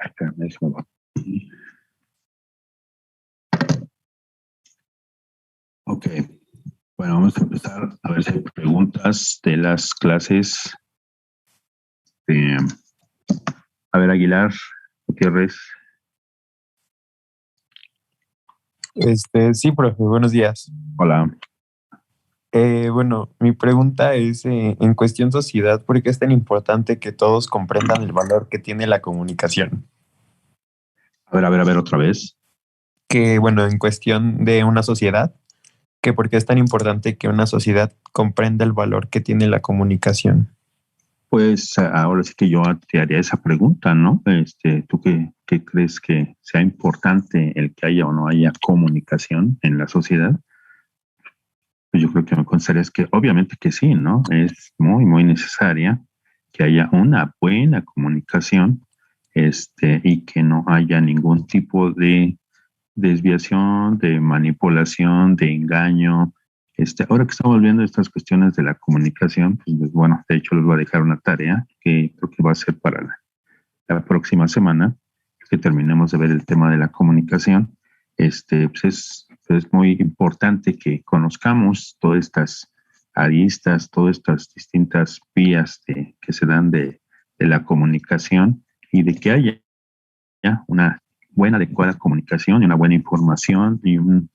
Espérame, déjame ver. Ok, bueno, vamos a empezar a ver si hay preguntas de las clases. Eh, a ver, Aguilar, Gutiérrez. Sí, profe, buenos días. Hola. Bueno, mi pregunta es, en cuestión sociedad, ¿por qué es tan importante que todos comprendan el valor que tiene la comunicación? A ver, otra vez. Que, bueno, en cuestión de una sociedad, que por qué es tan importante que una sociedad comprenda el valor que tiene la comunicación. Pues ahora sí que yo te haría esa pregunta, ¿no? ¿Tú qué crees que sea importante el que haya o no haya comunicación en la sociedad? Pues yo creo que me consideraría que obviamente que sí, ¿no? Es muy, muy necesaria que haya una buena comunicación, y que no haya ningún tipo de desviación, de manipulación, de engaño. Ahora que estamos viendo estas cuestiones de la comunicación, pues bueno, de hecho les voy a dejar una tarea que creo que va a ser para la próxima semana, que terminemos de ver el tema de la comunicación. Pues es muy importante que conozcamos todas estas aristas, todas estas distintas vías que se dan de la comunicación y de que haya una buena, adecuada comunicación y una buena información y un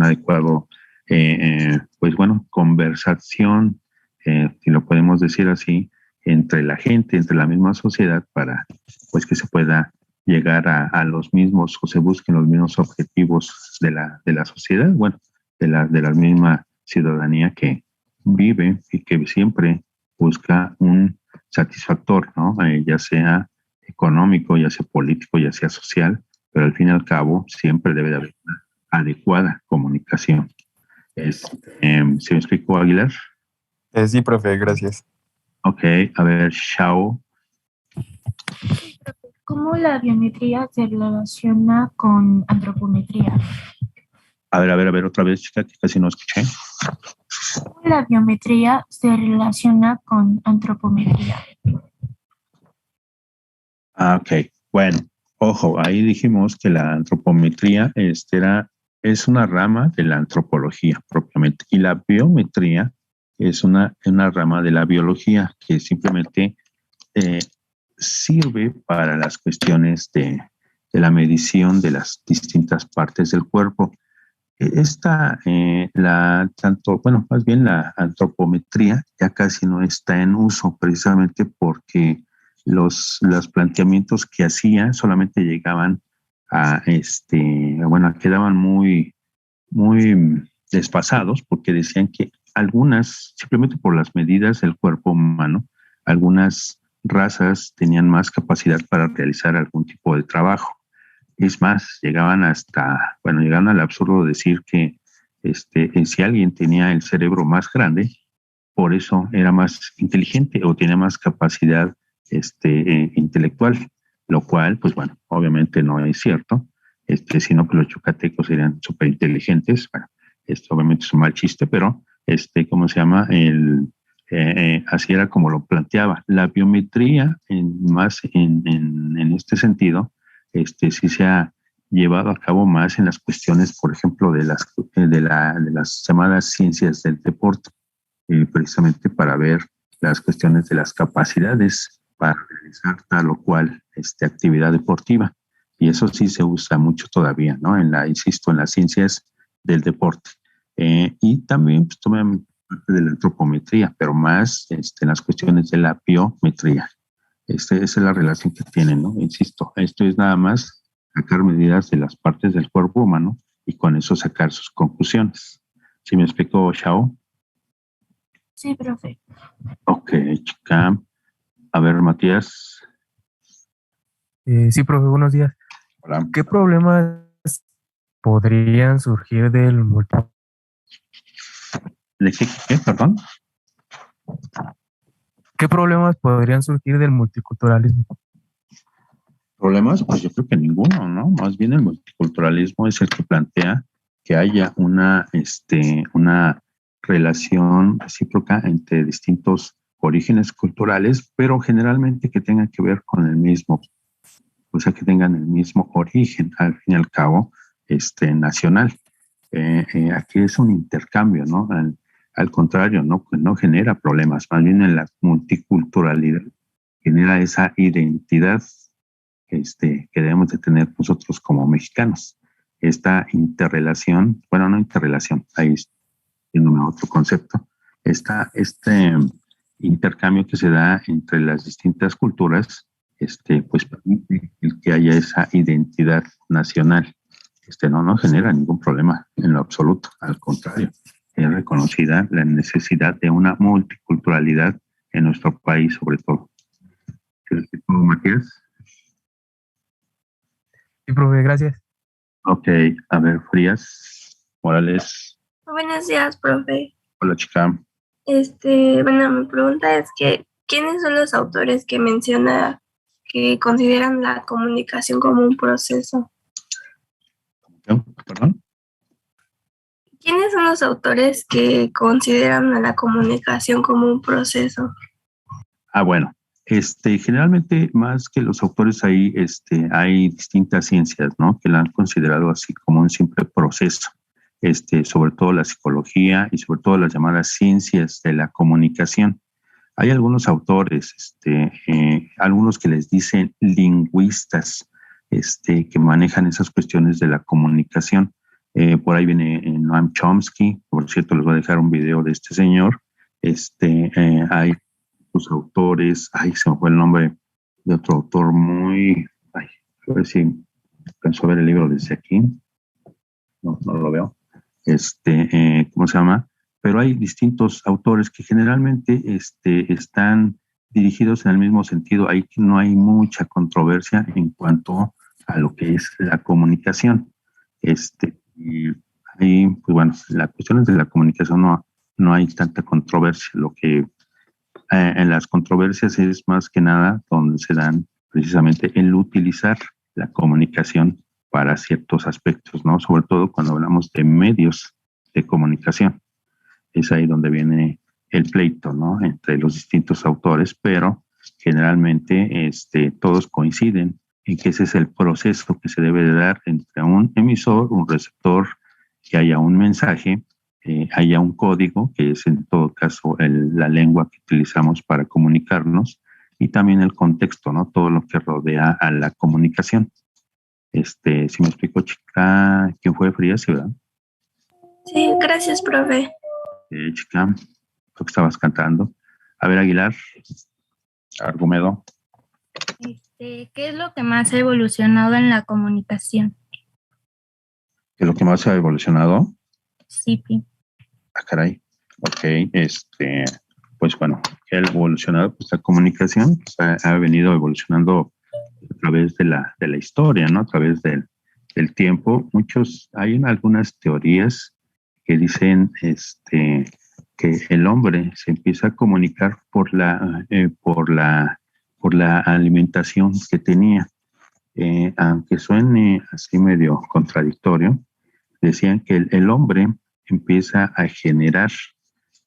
adecuado, pues bueno, conversación, si lo podemos decir así, entre la gente, entre la misma sociedad, para pues que se pueda llegar a los mismos o se busquen los mismos objetivos de la sociedad, bueno, de la misma ciudadanía que vive y que siempre busca un satisfactor, ¿no? Ya sea económico, ya sea político, ya sea social, pero al fin y al cabo siempre debe de haber una adecuada comunicación. ¿Se me explicó, Aguilar? Sí, profe, gracias. Ok, a ver, Shao. ¿Cómo la biometría se relaciona con antropometría? A ver, otra vez, chica, que casi no escuché. ¿Cómo la biometría se relaciona con antropometría? Ok, bueno, ojo, ahí dijimos que la antropometría es una rama de la antropología propiamente, y la biometría es una rama de la biología que simplemente eh, sirve para las cuestiones de la medición de las distintas partes del cuerpo. Más bien la antropometría ya casi no está en uso precisamente porque los planteamientos que hacía solamente llegaban quedaban muy, muy desfasados porque decían que algunas, simplemente por las medidas del cuerpo humano, algunas razas tenían más capacidad para realizar algún tipo de trabajo. Es más, llegaban al absurdo de decir que si alguien tenía el cerebro más grande, por eso era más inteligente o tenía más capacidad intelectual, lo cual, pues bueno, obviamente no es cierto, sino que los yucatecos eran súper inteligentes. Bueno, esto obviamente es un mal chiste, pero ¿cómo se llama? Así era como lo planteaba. La biometría, en este sentido, sí se ha llevado a cabo más en las cuestiones, por ejemplo, de las llamadas ciencias del deporte, precisamente para ver las cuestiones de las capacidades para realizar tal o cual actividad deportiva. Y eso sí se usa mucho todavía, ¿no? Insisto, en las ciencias del deporte. Y también, pues, toman parte de la antropometría, pero más en las cuestiones de la biometría. Esa es la relación que tienen, ¿no? Insisto, esto es nada más sacar medidas de las partes del cuerpo humano y con eso sacar sus conclusiones. ¿Sí me explico, Shao? Sí, profe. Ok, chica. A ver, Matías. Sí, profe, buenos días. Hola. ¿Qué problemas podrían surgir del ¿De qué, perdón? ¿Qué problemas podrían surgir del multiculturalismo? ¿Problemas? Pues yo creo que ninguno, ¿no? Más bien el multiculturalismo es el que plantea que haya una relación recíproca entre distintos orígenes culturales, pero generalmente que tengan que ver con el mismo o sea, que tengan el mismo origen, al fin y al cabo, nacional. Aquí es un intercambio, ¿no? Al contrario, ¿no? Pues no genera problemas, más bien en la multiculturalidad genera esa identidad que debemos de tener nosotros como mexicanos. Esta interrelación, bueno, no interrelación, ahí yéndome a otro concepto, este intercambio que se da entre las distintas culturas, pues permite el que haya esa identidad nacional. No genera ningún problema en lo absoluto, al contrario, es reconocida la necesidad de una multiculturalidad en nuestro país, sobre todo. Matías. Sí, profe, gracias. Ok, a ver, Frías Morales. Buenos días, profe. Hola, chica. Bueno, mi pregunta es que, ¿quiénes son los autores que menciona que consideran la comunicación como un proceso? ¿Perdón? ¿Quiénes son los autores que consideran a la comunicación como un proceso? Bueno, generalmente más que los autores ahí, hay distintas ciencias, ¿no? Que la han considerado así como un simple proceso. Sobre todo la psicología y sobre todo las llamadas ciencias de la comunicación. Hay algunos autores, algunos que les dicen lingüistas, que manejan esas cuestiones de la comunicación. Por ahí viene Noam Chomsky, por cierto, les voy a dejar un video de este señor. Hay los autores, se me fue el nombre de otro autor muy, a ver si alcanzo a ver el libro desde aquí. No lo veo. ¿Cómo se llama? Pero hay distintos autores que generalmente están dirigidos en el mismo sentido. Ahí no hay mucha controversia en cuanto a lo que es la comunicación. Ahí, pues bueno, las cuestiones de la comunicación no hay tanta controversia. Lo que en las controversias es más que nada donde se dan precisamente el utilizar la comunicación para ciertos aspectos, ¿no? Sobre todo cuando hablamos de medios de comunicación. Es ahí donde viene el pleito, ¿no? Entre los distintos autores, pero generalmente todos coinciden en que ese es el proceso que se debe de dar entre un emisor, un receptor, que haya un mensaje, haya un código, que es en todo caso la lengua que utilizamos para comunicarnos, y también el contexto, ¿no? Todo lo que rodea a la comunicación. Si me explico, chica, ¿quién fue Frías, verdad? Sí, gracias, profe. Chica, tú que estabas cantando. A ver, Aguilar, Argumedo. ¿Qué es lo que más ha evolucionado en la comunicación? ¿Qué es lo que más ha evolucionado? Sí, Pi. Caray. Ok, pues bueno, ¿qué ha evolucionado? Pues la comunicación ha venido evolucionando a través de la historia, ¿no? A través del tiempo. Hay algunas teorías que dicen que el hombre se empieza a comunicar por la alimentación que tenía. Aunque suene así medio contradictorio, decían que el hombre empieza a generar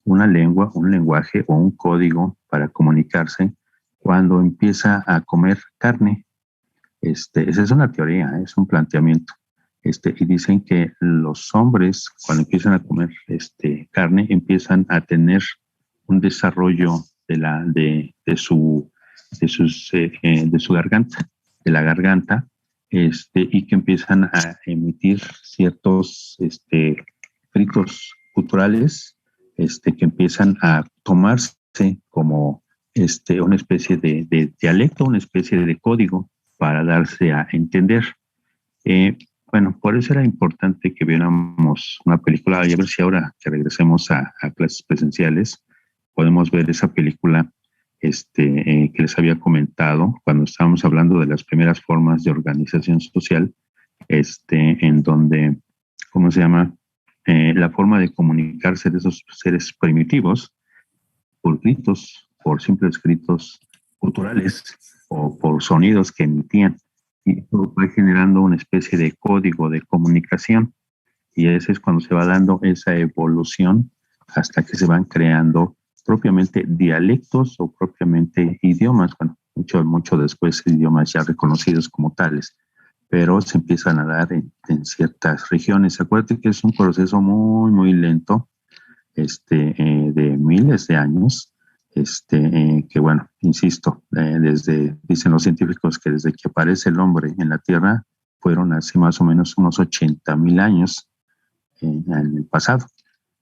una lengua, un lenguaje o un código para comunicarse cuando empieza a comer carne. Esa es una teoría, es un planteamiento. Y dicen que los hombres, cuando empiezan a comer carne, empiezan a tener un desarrollo de su garganta, de la garganta, y que empiezan a emitir ciertos gritos culturales, que empiezan a tomarse como una especie de dialecto, una especie de código para darse a entender. Bueno, por eso era importante que viéramos una película, y a ver si ahora que regresemos a clases presenciales, podemos ver esa película que les había comentado cuando estábamos hablando de las primeras formas de organización social, en donde, ¿cómo se llama? La forma de comunicarse de esos seres primitivos por gritos, por simples gritos culturales o por sonidos que emitían. Y eso va generando una especie de código de comunicación. Y ese es cuando se va dando esa evolución hasta que se van creando propiamente dialectos o propiamente idiomas. Bueno, mucho después idiomas ya reconocidos como tales, pero se empiezan a dar en ciertas regiones. Acuérdate que es un proceso muy, muy lento, de miles de años, que bueno, insisto, dicen los científicos que desde que aparece el hombre en la Tierra fueron hace más o menos unos 80,000 años en el pasado.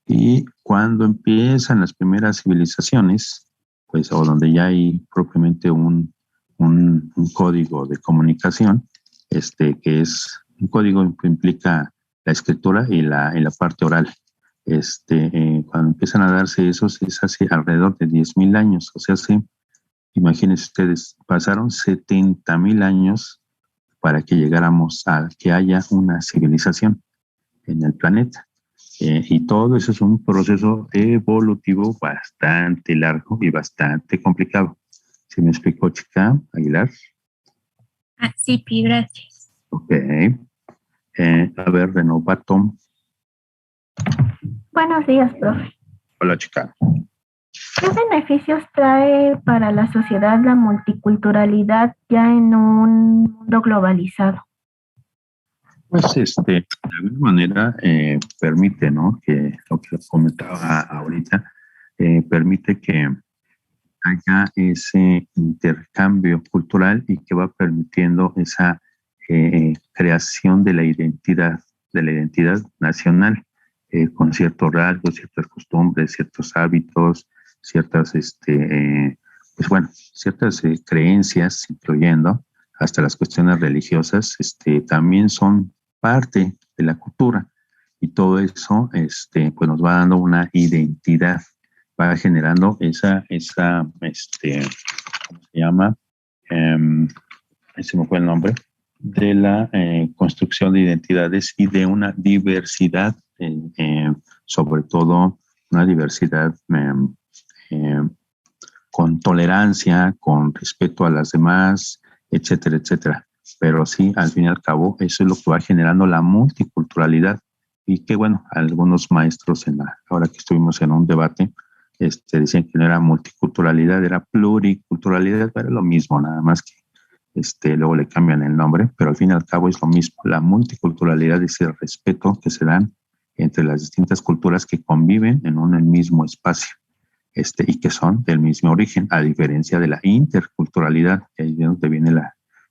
Y cuando empiezan las primeras civilizaciones, pues, o donde ya hay propiamente un código de comunicación, que es un código que implica la escritura y la parte oral. Cuando empiezan a darse esos, es hace alrededor de 10,000 años. O sea, imagínense ustedes, pasaron 70,000 años para que llegáramos a que haya una civilización en el planeta. Y todo eso es un proceso evolutivo bastante largo y bastante complicado. ¿Sí me explicó, chica Aguilar? Sí, Pi, gracias. Ok. A ver, Renovato. Buenos días, profe. Hola, chica. ¿Qué beneficios trae para la sociedad la multiculturalidad ya en un mundo globalizado? Pues de alguna manera permite, ¿no? Que lo que comentaba ahorita, permite que haya ese intercambio cultural y que va permitiendo esa creación de la identidad nacional, con ciertos rasgos, ciertas costumbres, ciertos hábitos, ciertas, pues bueno, ciertas creencias, incluyendo hasta las cuestiones religiosas, también son parte de la cultura, y todo eso, pues nos va dando una identidad, va generando esa ¿cómo se llama? Se me fue el nombre, de la construcción de identidades y de una diversidad, sobre todo una diversidad con tolerancia, con respeto a las demás, etcétera, etcétera. Pero sí, al fin y al cabo, eso es lo que va generando la multiculturalidad. Y que bueno, algunos maestros ahora que estuvimos en un debate, decían que no era multiculturalidad, era pluriculturalidad, era lo mismo, nada más que luego le cambian el nombre, pero al fin y al cabo es lo mismo. La multiculturalidad es el respeto que se dan entre las distintas culturas que conviven en el mismo espacio, y que son del mismo origen, a diferencia de la interculturalidad, que ahí es donde viene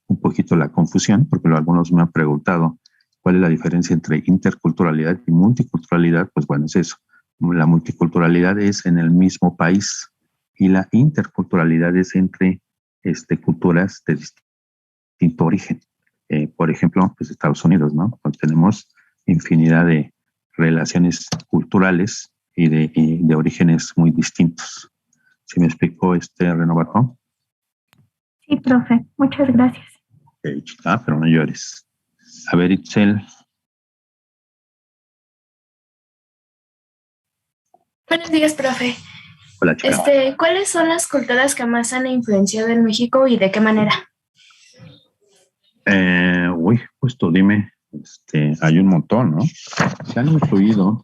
un poquito la confusión, porque algunos me han preguntado cuál es la diferencia entre interculturalidad y multiculturalidad. Pues bueno, es eso. La multiculturalidad es en el mismo país y la interculturalidad es entre culturas de distinto origen. Por ejemplo, pues Estados Unidos, ¿no? Pues tenemos infinidad de relaciones culturales y de orígenes muy distintos. ¿Sí me explicó Renovato? Sí, profe. Muchas gracias. Chica, pero no llores. A ver, Itzel. Buenos días, profe. Hola, chica. ¿Cuáles son las culturas que más han influenciado en México y de qué manera? Pues tú dime. Hay un montón, ¿no? Se han influido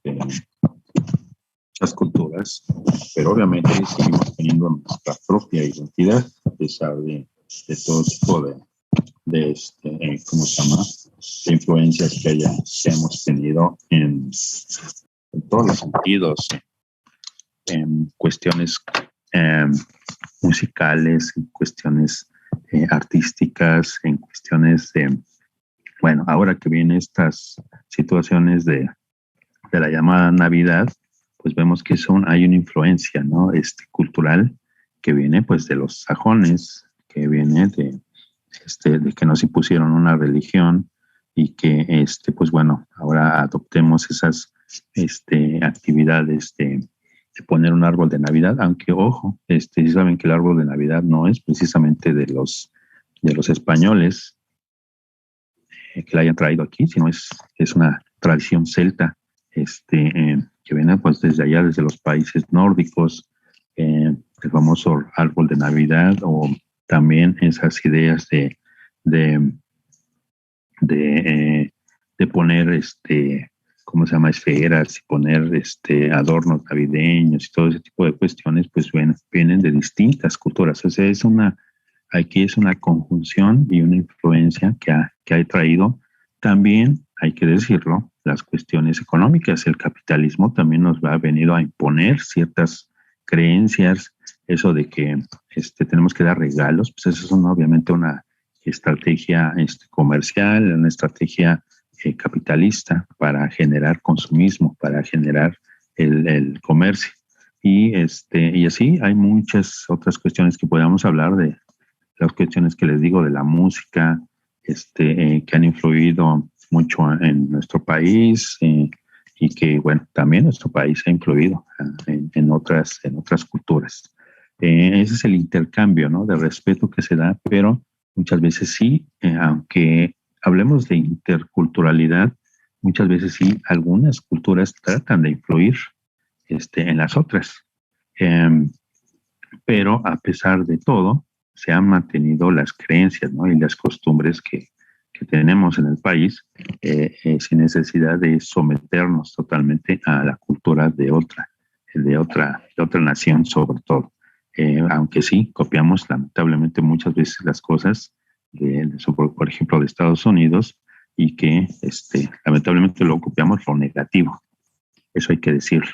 muchas culturas, pero obviamente seguimos teniendo nuestra propia identidad, a pesar de todo tipo de ¿cómo se llama? De influencias que hemos tenido en todos los sentidos, en cuestiones musicales, en cuestiones artísticas, en cuestiones bueno, ahora que vienen estas situaciones de la llamada Navidad, pues vemos que hay una influencia, ¿no? Cultural que viene pues de los sajones, que viene de que nos impusieron una religión y que pues bueno, ahora adoptemos esas actividades de poner un árbol de Navidad, aunque ojo, si saben que el árbol de Navidad no es precisamente de los españoles que la hayan traído aquí, sino es una tradición celta, que viene pues desde allá, desde los países nórdicos, el famoso árbol de Navidad, o también esas ideas de poner ¿cómo se llama? Esferas y poner adornos navideños y todo ese tipo de cuestiones, pues vienen de distintas culturas. O sea, aquí es una conjunción y una influencia que ha traído también, hay que decirlo, las cuestiones económicas. El capitalismo también nos ha venido a imponer ciertas creencias, eso de que tenemos que dar regalos, pues eso es obviamente una estrategia comercial, una estrategia capitalista para generar consumismo, para generar el comercio. Y así hay muchas otras cuestiones que podamos hablar de las cuestiones que les digo de la música, que han influido mucho en nuestro país y que, bueno, también nuestro país ha influido en otras culturas. Ese es el intercambio, ¿no? De respeto que se da, pero muchas veces sí, aunque hablemos de interculturalidad, muchas veces sí, algunas culturas tratan de influir en las otras. Pero a pesar de todo, se han mantenido las creencias, ¿no? Y las costumbres que tenemos en el país sin necesidad de someternos totalmente a la cultura de otra nación, sobre todo. Aunque sí, copiamos lamentablemente muchas veces las cosas, por ejemplo, de Estados Unidos, y que lamentablemente luego copiamos lo negativo. Eso hay que decirlo.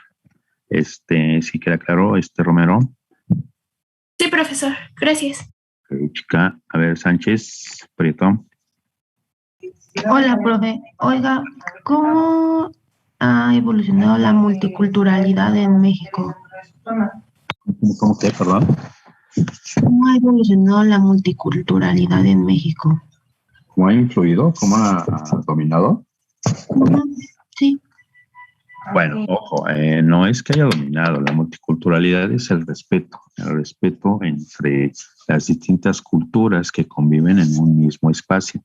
Si queda claro, Romero. Sí, profesor. Gracias. Chica, a ver, Sánchez, Prieto. Hola, profe. Oiga, ¿cómo ha evolucionado la multiculturalidad en México? ¿Cómo que, perdón? ¿Cómo ha evolucionado la multiculturalidad en México? ¿Cómo ha influido? ¿Cómo ha dominado? Sí. Bueno, ojo, no es que haya dominado, la multiculturalidad es el respeto entre las distintas culturas que conviven en un mismo espacio.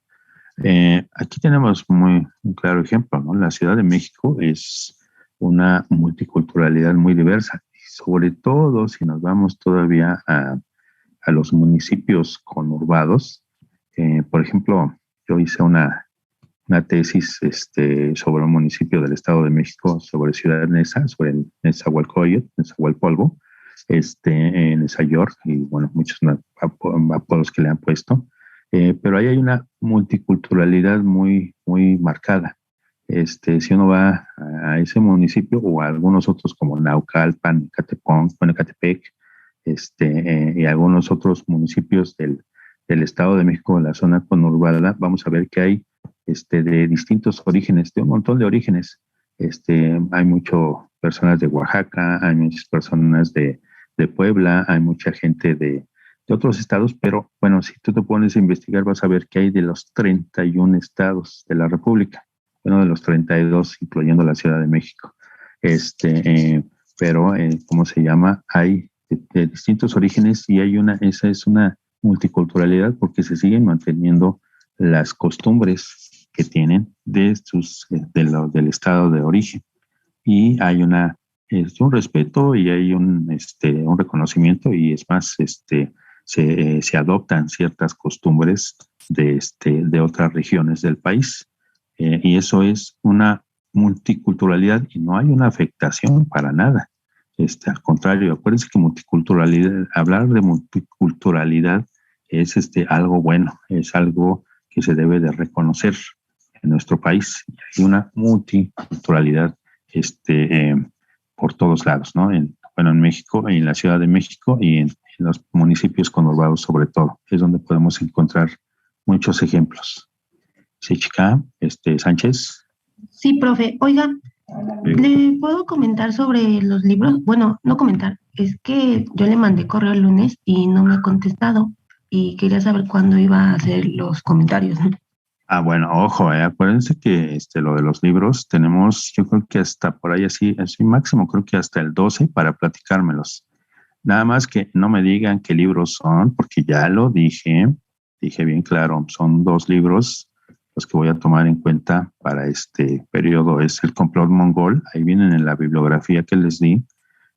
Aquí tenemos un claro ejemplo, ¿no? La Ciudad de México es una multiculturalidad muy diversa, y sobre todo si nos vamos todavía a los municipios conurbados. Por ejemplo, yo hice una tesis sobre un municipio del Estado de México, sobre Ciudad Neza, sobre el Nezahualcóyotl, Nezahualpolvo, Neza York, y bueno, muchos apodos que le han puesto. Pero ahí hay una multiculturalidad muy, muy marcada. Si uno va a ese municipio o a algunos otros como Naucalpan, Ecatepec, y algunos otros municipios del Estado de México, en la zona conurbada, vamos a ver que hay de distintos orígenes, de un montón de orígenes. Hay muchas personas de Oaxaca, hay muchas personas de Puebla, hay mucha gente de otros estados, pero bueno, si tú te pones a investigar vas a ver que hay de los 31 estados de la República, bueno, de los 32, incluyendo la Ciudad de México. Pero, ¿cómo se llama? Hay de distintos orígenes y esa es una multiculturalidad porque se siguen manteniendo las costumbres que tienen del estado de origen. Y hay un respeto y hay un reconocimiento, y es más, se adoptan ciertas costumbres de otras regiones del país. Y eso es una multiculturalidad y no hay una afectación para nada. Al contrario, acuérdense que hablar de multiculturalidad es algo bueno, es algo que se debe de reconocer en nuestro país. Hay una multiculturalidad por todos lados, ¿no? En México, en la Ciudad de México y en los municipios conurbados sobre todo. Es donde podemos encontrar muchos ejemplos. Sí, chica, Sánchez. Sí, profe. Oiga, ¿le puedo comentar sobre los libros? Bueno, no comentar, es que yo le mandé correo el lunes y no me ha contestado y quería saber cuándo iba a hacer los comentarios. Ah, bueno, ojo, acuérdense que lo de los libros tenemos, yo creo que hasta por ahí así máximo, creo que hasta el 12 para platicármelos. Nada más que no me digan qué libros son, porque ya lo dije bien claro, son 2 libros los que voy a tomar en cuenta para este periodo. Es El complot mongol, ahí vienen en la bibliografía que les di,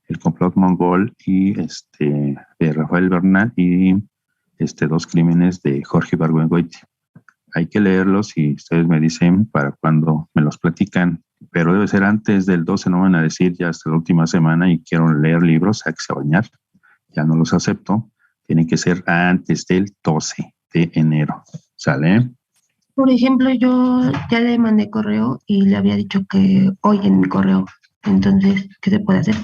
El complot mongol y de Rafael Bernal, y 2 crímenes de Jorge Ibargüengoitia. Hay que leerlos y ustedes me dicen para cuando me los platican pero debe ser antes del 12, no van a decir ya hasta la última semana y quiero leer libros, hay que se bañar, ya no los acepto, tienen que ser antes del 12 de enero, ¿sale? Por ejemplo, yo ya le mandé correo y le había dicho que hoy en mi correo. Entonces, ¿qué se puede hacer?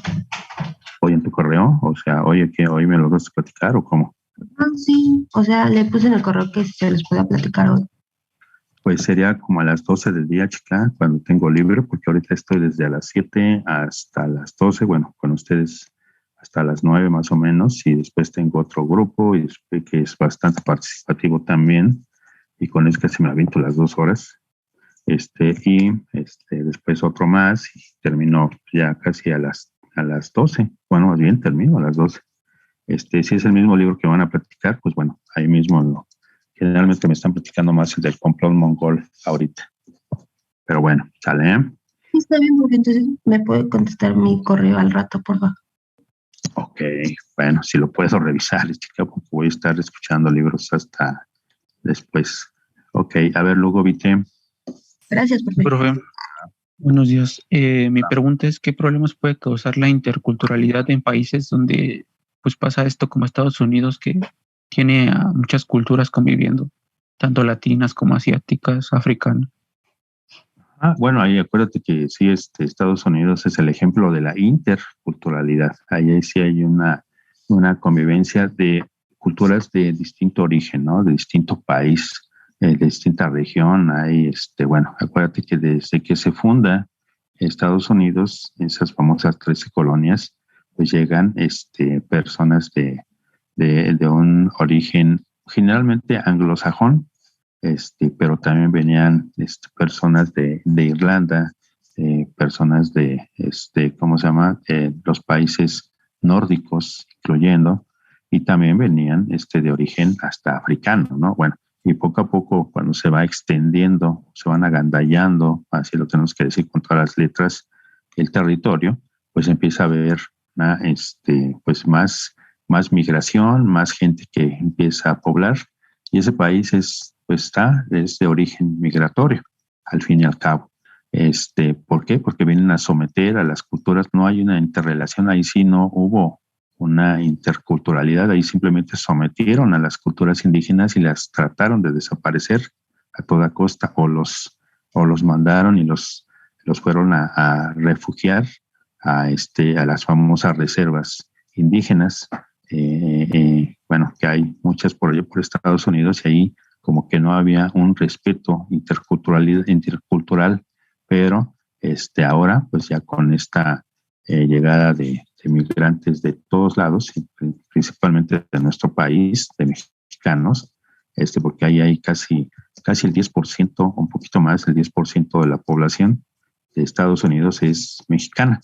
Hoy en tu correo, o sea, oye, que hoy me lo vas a platicar o cómo? Ah, sí, o sea, le puse en el correo que se les pueda platicar hoy. Pues sería como a las 12 del día, chica, cuando tengo libre, porque ahorita estoy desde a las 7 hasta las 12, bueno, con ustedes hasta las 9 más o menos, y después tengo otro grupo y después que es bastante participativo también, y con eso casi me aviento las 2 horas, después otro más, y termino ya casi a las 12, bueno, más bien termino a las 12. Si es el mismo libro que van a platicar, pues bueno, ahí mismo generalmente me están platicando más el del complot mongol ahorita. Pero bueno, sale, ¿eh? Sí, está bien, porque entonces me puede contestar mi correo al rato, por favor. Ok, bueno, si lo puedo revisar, chica, porque voy a estar escuchando libros hasta después. Ok, a ver, luego, Vite. Gracias, Profe, buenos días. Mi pregunta es, ¿qué problemas puede causar la interculturalidad en países donde pues pasa esto como Estados Unidos, que tiene a muchas culturas conviviendo, tanto latinas como asiáticas, africanas? Bueno, ahí acuérdate que sí, Estados Unidos es el ejemplo de la interculturalidad. Ahí sí hay una convivencia de culturas de distinto origen, ¿no? De distinto país, de distinta región. Hay, bueno, acuérdate que desde que se funda Estados Unidos, esas famosas 13 colonias, pues llegan personas de un origen generalmente anglosajón, pero también venían personas de Irlanda, personas de, ¿cómo se llama? Los países nórdicos, incluyendo, y también venían de origen hasta africano, ¿no? Bueno, y poco a poco, cuando se va extendiendo, se van agandallando, así lo tenemos que decir con todas las letras, el territorio, pues empieza a haber pues más migración, más gente que empieza a poblar, y ese país es de origen migratorio, al fin y al cabo. ¿Por qué? Porque vienen a someter a las culturas, no hay una interrelación, ahí sí no hubo una interculturalidad, ahí simplemente sometieron a las culturas indígenas y las trataron de desaparecer a toda costa, o los mandaron y los fueron a refugiar a las famosas reservas indígenas, bueno, que hay muchas por allá por Estados Unidos, y ahí como que no había un respeto intercultural, pero ahora, pues ya con esta llegada de migrantes de todos lados, principalmente de nuestro país, de mexicanos, porque ahí hay casi el 10%, un poquito más, el 10% de la población de Estados Unidos es mexicana,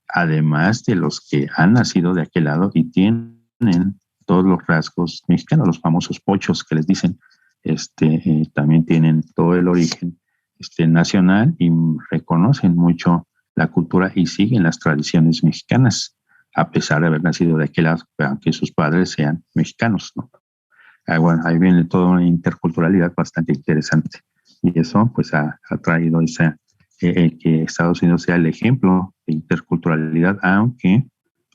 además de los que han nacido de aquel lado y tienen todos los rasgos mexicanos, los famosos pochos que les dicen, también tienen todo el origen nacional y reconocen mucho la cultura y siguen las tradiciones mexicanas, a pesar de haber nacido de aquel lado, aunque sus padres sean mexicanos, ¿no? Bueno, ahí viene toda una interculturalidad bastante interesante, y eso pues ha traído que Estados Unidos sea el ejemplo de interculturalidad, aunque,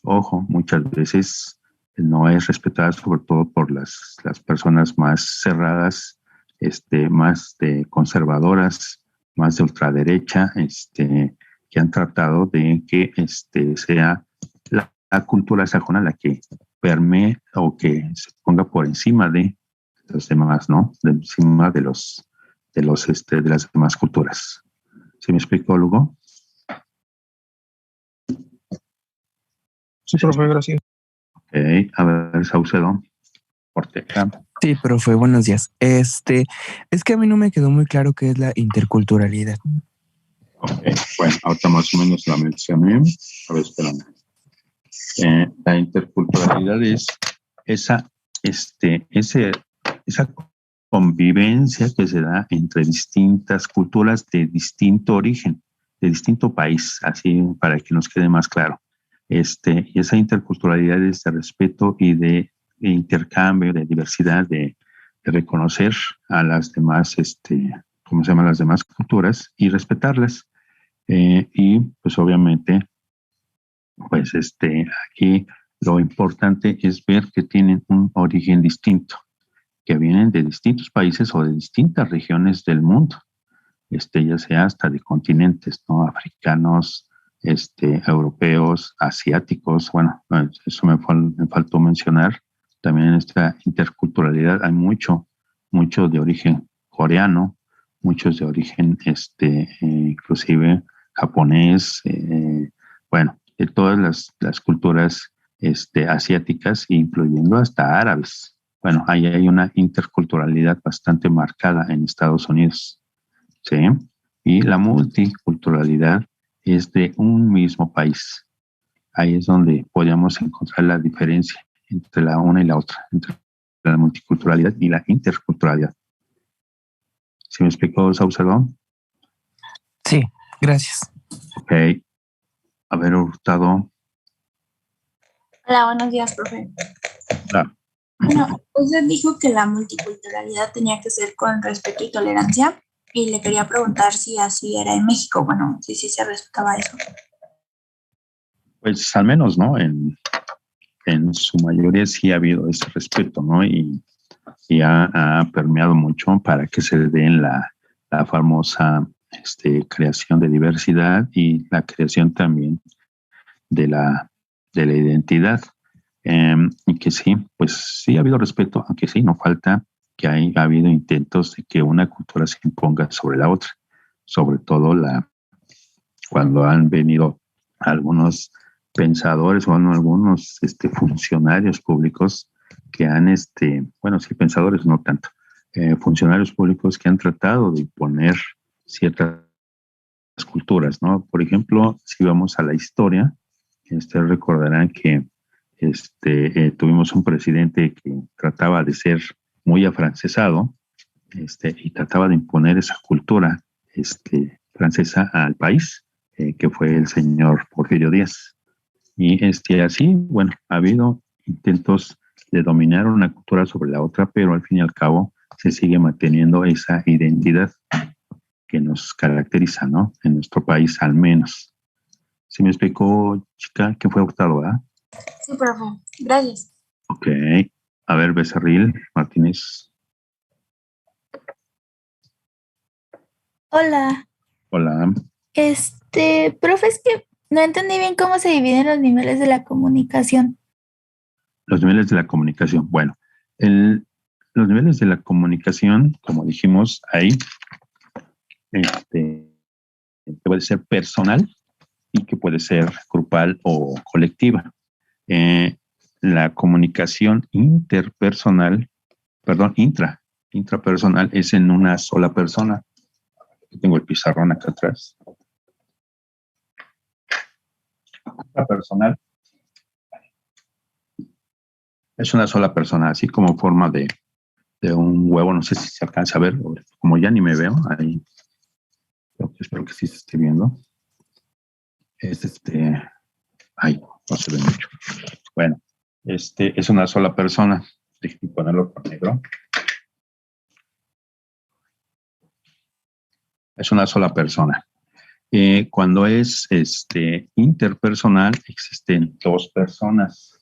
ojo, muchas veces no es respetada, sobre todo por las personas más cerradas, más conservadoras, más de ultraderecha, que han tratado de que sea la cultura sajona la que permee o que se ponga por encima de los demás, ¿no? De encima de las demás culturas. ¿Sí me explico, Lugo? Sí, profe, gracias. Ok, a ver, Saucedo, Ortega. Sí, profe, buenos días. Es que a mí no me quedó muy claro qué es la interculturalidad. Ok, bueno, ahorita más o menos la mencioné. A ver, espérame. La interculturalidad es esa convivencia que se da entre distintas culturas de distinto origen, de distinto país, así para que nos quede más claro. Y esa interculturalidad es de respeto y de intercambio, de diversidad, de reconocer a las demás, ¿cómo se llaman? Las demás culturas y respetarlas. Y pues obviamente, pues aquí lo importante es ver que tienen un origen distinto, que vienen de distintos países o de distintas regiones del mundo, ya sea hasta de continentes, ¿no? Africanos, europeos, asiáticos. Bueno, eso me faltó mencionar. También en esta interculturalidad hay mucho de origen coreano, muchos de origen, inclusive japonés, bueno, de todas las culturas asiáticas, incluyendo hasta árabes. Bueno, ahí hay una interculturalidad bastante marcada en Estados Unidos, ¿sí? Y la multiculturalidad es de un mismo país. Ahí es donde podríamos encontrar la diferencia entre la una y la otra, entre la multiculturalidad y la interculturalidad. ¿Sí me explicó, Saucedo? Sí, gracias. Ok. A ver, Hurtado. Hola, buenos días, profe. Hola. Bueno, usted dijo que la multiculturalidad tenía que ser con respeto y tolerancia, y le quería preguntar si así era en México. Bueno, si sí se respetaba eso. Pues al menos, ¿no? En su mayoría sí ha habido ese respeto, ¿no? Y ha permeado mucho para que se den la famosa creación de diversidad y la creación también de la identidad. Y que sí, pues sí ha habido respeto, aunque sí, no falta que ha habido intentos de que una cultura se imponga sobre la otra, sobre todo cuando han venido algunos pensadores o algunos funcionarios públicos que han, bueno, sí, pensadores no tanto, funcionarios públicos que han tratado de imponer ciertas culturas, ¿no? Por ejemplo, si vamos a la historia, recordarán que tuvimos un presidente que trataba de ser muy afrancesado, y trataba de imponer esa cultura francesa al país, que fue el señor Porfirio Díaz. Y así, bueno, ha habido intentos de dominar una cultura sobre la otra, pero al fin y al cabo se sigue manteniendo esa identidad que nos caracteriza, ¿no? En nuestro país al menos. ¿Sí me explicó, chica, que fue Hurtado, ¿verdad? Sí, profe. Gracias. Ok. A ver, Becerril Martínez. Hola. Hola. Profe, es que no entendí bien cómo se dividen los niveles de la comunicación. Los niveles de la comunicación. Bueno, los niveles de la comunicación, como dijimos, ahí puede ser personal y que puede ser grupal o colectiva. La comunicación intrapersonal es en una sola persona. Tengo el pizarrón acá atrás. Intrapersonal es una sola persona, así como forma de un huevo. No sé si se alcanza a ver, como ya ni me veo ahí. Espero que sí se esté viendo. Es ay, no se ve mucho. Bueno, es una sola persona. Déjenme ponerlo por negro. Es una sola persona. Cuando es interpersonal, existen dos personas.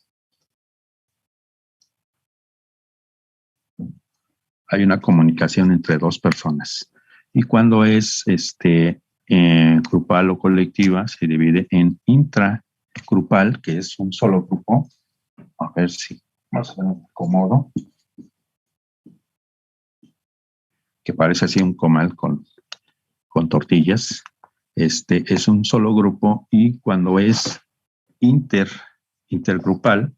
Hay una comunicación entre dos personas. Y cuando es grupal o colectiva, se divide en intragrupal, que es un solo grupo. A ver si más o menos acomodo. Que parece así un comal con tortillas. Es un solo grupo, y cuando es intergrupal,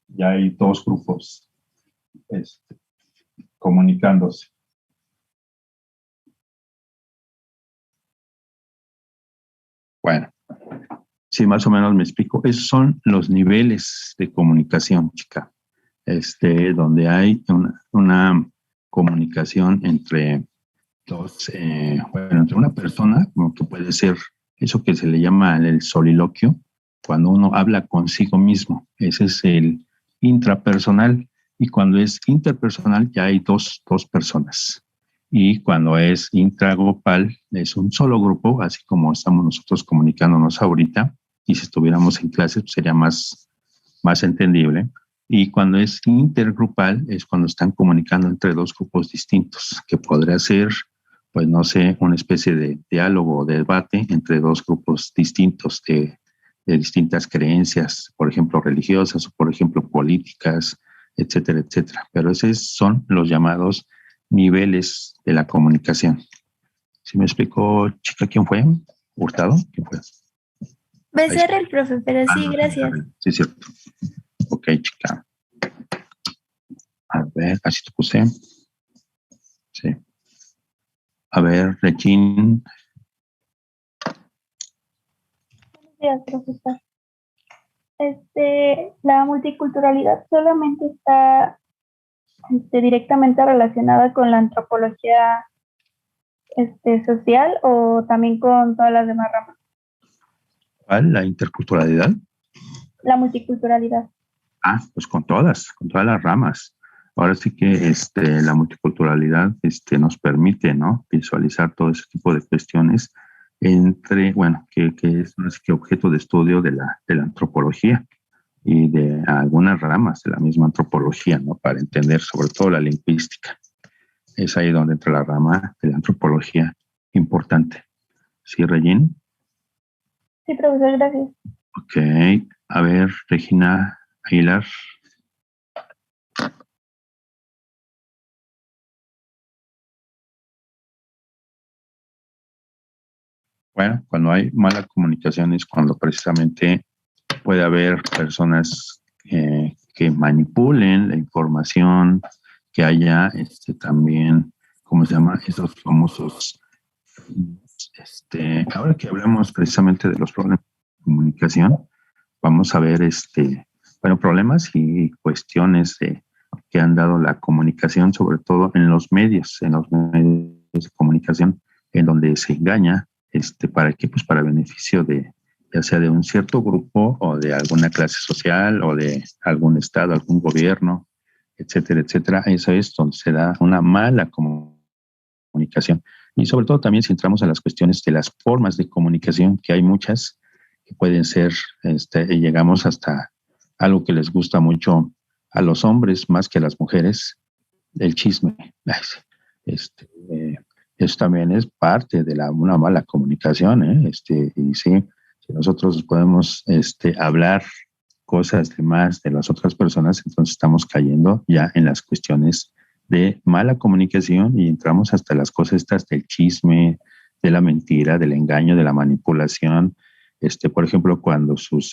ya hay dos grupos comunicándose. Bueno, sí, más o menos me explico. Esos son los niveles de comunicación, chica. Donde hay una comunicación entre entre una persona, como que puede ser eso que se le llama el soliloquio, cuando uno habla consigo mismo. Ese es el intrapersonal. Y cuando es interpersonal, ya hay dos personas. Y cuando es intragrupal, es un solo grupo, así como estamos nosotros comunicándonos ahorita, y si estuviéramos en clase, pues sería más entendible. Y cuando es intergrupal, es cuando están comunicando entre dos grupos distintos, que podría ser, pues no sé, una especie de diálogo o debate entre dos grupos distintos de distintas creencias, por ejemplo, religiosas o, por ejemplo, políticas, etcétera, etcétera. Pero esos son los llamados niveles de la comunicación. ¿Sí me explicó, chica, quién fue? ¿Hurtado? ¿Quién fue? Becerra el profe, pero sí, gracias. Sí, cierto. Ok, chica. A ver, así te puse. Sí. A ver, Regine. Buenos días, profesor. La multiculturalidad solamente está directamente relacionada con la antropología social o también con todas las demás ramas. ¿Cuál? ¿La interculturalidad? La multiculturalidad. Pues con todas las ramas. Ahora sí que la multiculturalidad nos permite, ¿no?, visualizar todo ese tipo de cuestiones que es así que objeto de estudio de la antropología y de algunas ramas de la misma antropología, ¿no?, para entender sobre todo la lingüística. Es ahí donde entra la rama de la antropología importante. ¿Sí, Regine? Sí, profesor, gracias. Ok. A ver, Regina Aguilar. Bueno, cuando hay mala comunicación es cuando precisamente puede haber personas que manipulen la información, que haya también, ¿cómo se llama? Esos famosos, ahora que hablamos precisamente de los problemas de comunicación, vamos a ver, problemas y cuestiones que han dado la comunicación, sobre todo en los medios de comunicación, en donde se engaña. ¿Para qué? Pues para beneficio ya sea de un cierto grupo o de alguna clase social o de algún estado, algún gobierno, etcétera, etcétera. Eso es donde se da una mala comunicación. Y sobre todo también si entramos a las cuestiones de las formas de comunicación, que hay muchas, que pueden ser, y llegamos hasta algo que les gusta mucho a los hombres más que a las mujeres, el chisme. Eso también es parte de una mala comunicación, y sí, si nosotros podemos hablar cosas de más de las otras personas, entonces estamos cayendo ya en las cuestiones de mala comunicación y entramos hasta las cosas estas del chisme, de la mentira, del engaño, de la manipulación. Por ejemplo, cuando sus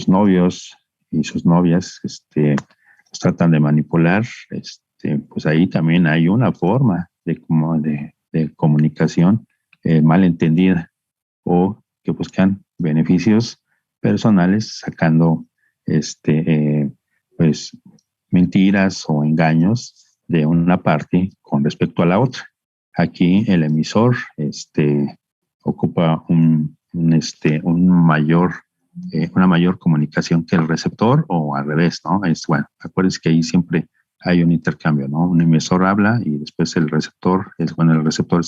novios y sus novias los tratan de manipular, pues ahí también hay una forma de comunicación malentendida o que buscan beneficios personales sacando pues mentiras o engaños de una parte con respecto a la otra. Aquí el emisor ocupa una mayor comunicación que el receptor, o al revés, ¿no? Acuérdense que ahí siempre hay un intercambio, ¿no? Un emisor habla y después el receptor es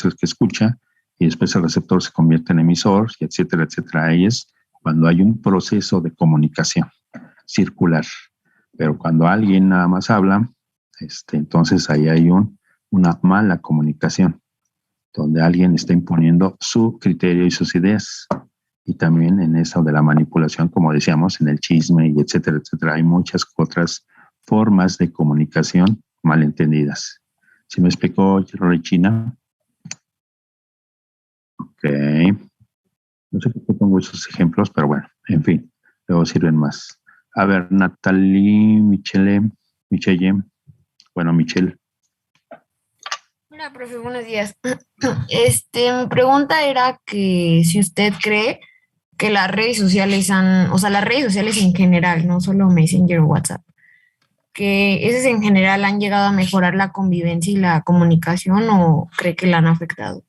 el que escucha y después el receptor se convierte en emisor, y etcétera, etcétera. Ahí es cuando hay un proceso de comunicación circular. Pero cuando alguien nada más habla, entonces ahí hay una mala comunicación, donde alguien está imponiendo su criterio y sus ideas. Y también en eso de la manipulación, como decíamos, en el chisme y etcétera, etcétera, hay muchas otras formas de comunicación malentendidas. ¿Sí me explicó, Regina? Ok. No sé por qué pongo esos ejemplos, pero bueno, en fin, luego sirven más. A ver, Natalie, Michelle. Hola, profe, buenos días. Mi pregunta era que si usted cree que las redes sociales las redes sociales en general, no solo Messenger o WhatsApp, que esas en general han llegado a mejorar la convivencia y la comunicación, o cree que la han afectado.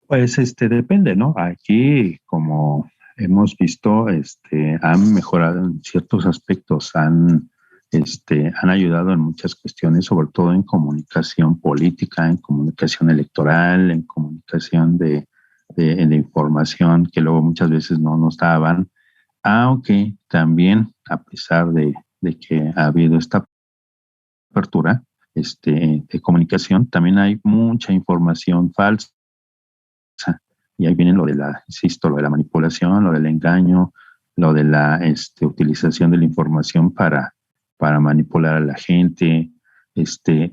Pues depende, ¿no? Aquí, como hemos visto, han mejorado en ciertos aspectos, han han ayudado en muchas cuestiones, sobre todo en comunicación política, en comunicación electoral, en comunicación de información que luego muchas veces no nos daban, aunque también, a pesar de que ha habido esta apertura de comunicación, también hay mucha información falsa. Y ahí viene lo de lo de la manipulación, lo del engaño, lo de la utilización de la información para manipular a la gente,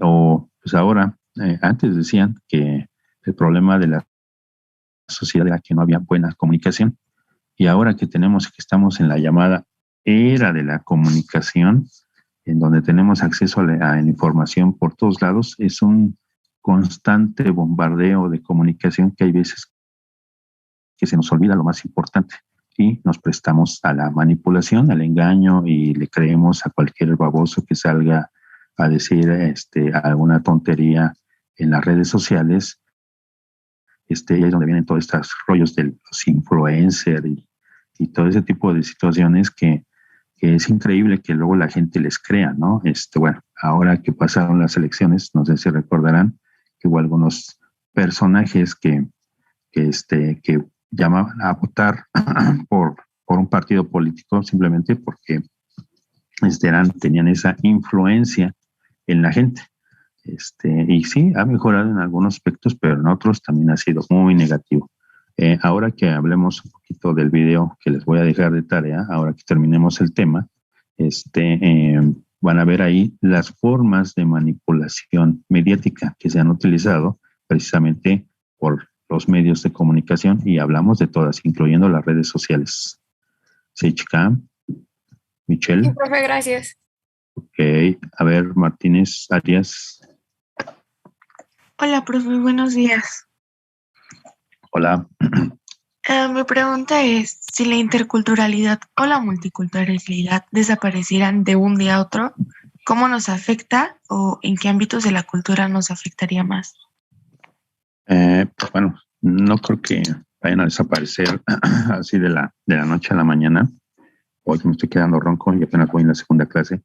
o pues ahora, antes decían que el problema de la sociedad era que no había buena comunicación, y ahora que estamos en la llamada era de la comunicación, en donde tenemos acceso a la información por todos lados, es un constante bombardeo de comunicación que hay veces que se nos olvida lo más importante y nos prestamos a la manipulación, al engaño, y le creemos a cualquier baboso que salga a decir alguna tontería en las redes sociales. Ahí es donde vienen todos estos rollos de los influencers y todo ese tipo de situaciones que es increíble que luego la gente les crea, ¿no? Bueno, ahora que pasaron las elecciones, no sé si recordarán que hubo algunos personajes que llamaban a votar por un partido político simplemente porque tenían esa influencia en la gente. Y sí, ha mejorado en algunos aspectos, pero en otros también ha sido muy negativo. Ahora que hablemos un poquito del video que les voy a dejar de tarea, ahora que terminemos el tema, van a ver ahí las formas de manipulación mediática que se han utilizado precisamente por los medios de comunicación, y hablamos de todas, incluyendo las redes sociales. ¿Sí, chica? Michelle. Sí, profe, gracias. Ok, a ver, Martínez Arias. Hola, profe, buenos días. Hola. Mi pregunta es, si la interculturalidad o la multiculturalidad desaparecieran de un día a otro, ¿cómo nos afecta o en qué ámbitos de la cultura nos afectaría más? Pues bueno, no creo que vayan a desaparecer así de la noche a la mañana. Hoy me estoy quedando ronco y apenas voy en la segunda clase.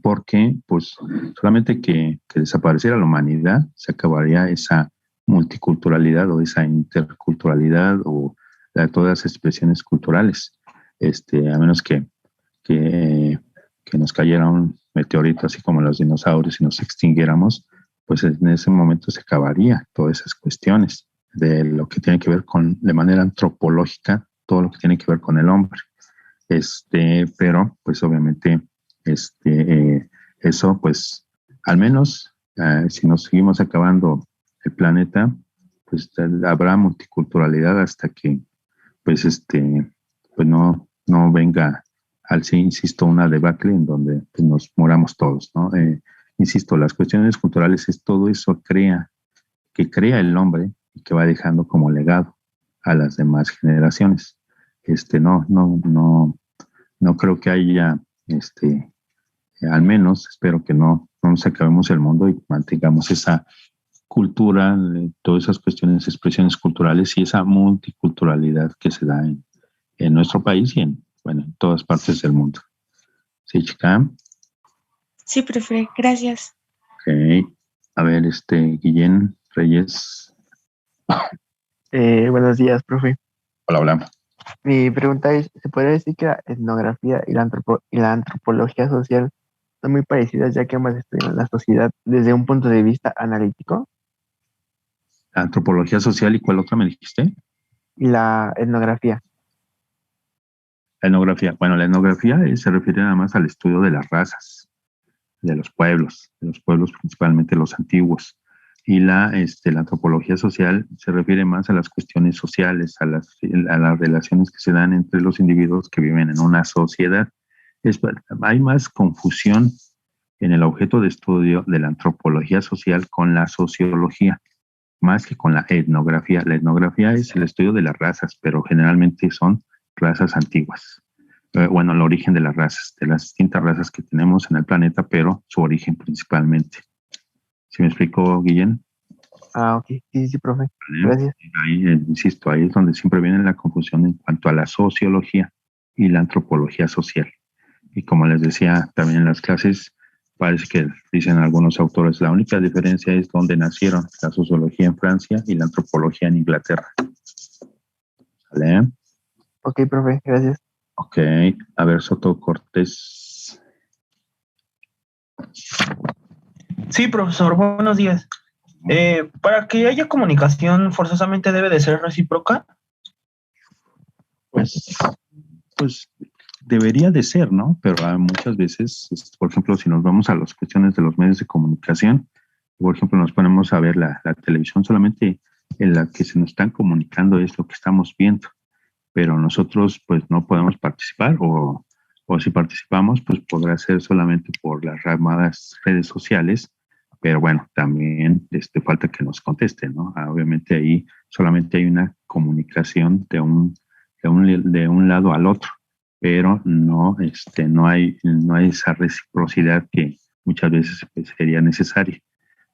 Porque pues solamente que desapareciera la humanidad, se acabaría esa multiculturalidad o esa interculturalidad o todas las expresiones culturales. A menos que nos cayera un meteorito así como los dinosaurios y nos extinguiéramos, pues en ese momento se acabaría todas esas cuestiones de lo que tiene que ver de manera antropológica, todo lo que tiene que ver con el hombre. Pero pues obviamente eso pues al menos si nos seguimos acabando el planeta, pues habrá multiculturalidad hasta que pues pues no venga insisto, una debacle en donde pues, nos moramos todos, ¿no? Insisto, las cuestiones culturales es todo eso que crea el hombre y que va dejando como legado a las demás generaciones. No creo que haya, al menos espero que no nos acabemos el mundo y mantengamos esa cultura, todas esas cuestiones, expresiones culturales y esa multiculturalidad que se da en nuestro país y en todas partes del mundo. ¿Sí, chica? Sí, profe, gracias. Ok. A ver, Guillén Reyes. Buenos días, profe. Hola, hola. Mi pregunta es, ¿se podría decir que la etnografía y la antropología social son muy parecidas, ya que ambas estudian la sociedad desde un punto de vista analítico? ¿La antropología social y cuál otra me dijiste? Y la etnografía. La etnografía. Bueno, la etnografía se refiere nada más al estudio de las razas, de los pueblos principalmente los antiguos. Y la antropología social se refiere más a las cuestiones sociales, a las relaciones que se dan entre los individuos que viven en una sociedad. Hay más confusión en el objeto de estudio de la antropología social con la sociología, más que con la etnografía. La etnografía es el estudio de las razas, pero generalmente son razas antiguas. El origen de las razas, de las distintas razas que tenemos en el planeta, pero su origen principalmente. ¿Sí me explico, Guillén? Ok. Sí, profe. Gracias. Ahí, insisto, ahí es donde siempre viene la confusión en cuanto a la sociología. y la antropología social. Y como les decía también en las clases, parece que dicen algunos autores, la única diferencia es dónde nacieron, la sociología en Francia y la antropología en Inglaterra. ¿Sale? Ok, profe, gracias. Ok, a ver, Soto Cortés. Sí, profesor, buenos días. Para que haya comunicación, forzosamente debe de ser recíproca. Pues debería de ser, ¿no? Pero muchas veces, por ejemplo, si nos vamos a las cuestiones de los medios de comunicación, por ejemplo, nos ponemos a ver la televisión, solamente en la que se nos están comunicando es lo que estamos viendo, pero nosotros pues no podemos participar o si participamos pues podrá ser solamente por las llamadas redes sociales, pero bueno, también falta que nos contesten, ¿no? Obviamente ahí solamente hay una comunicación de un lado al otro, pero no hay esa reciprocidad que muchas veces pues, sería necesaria.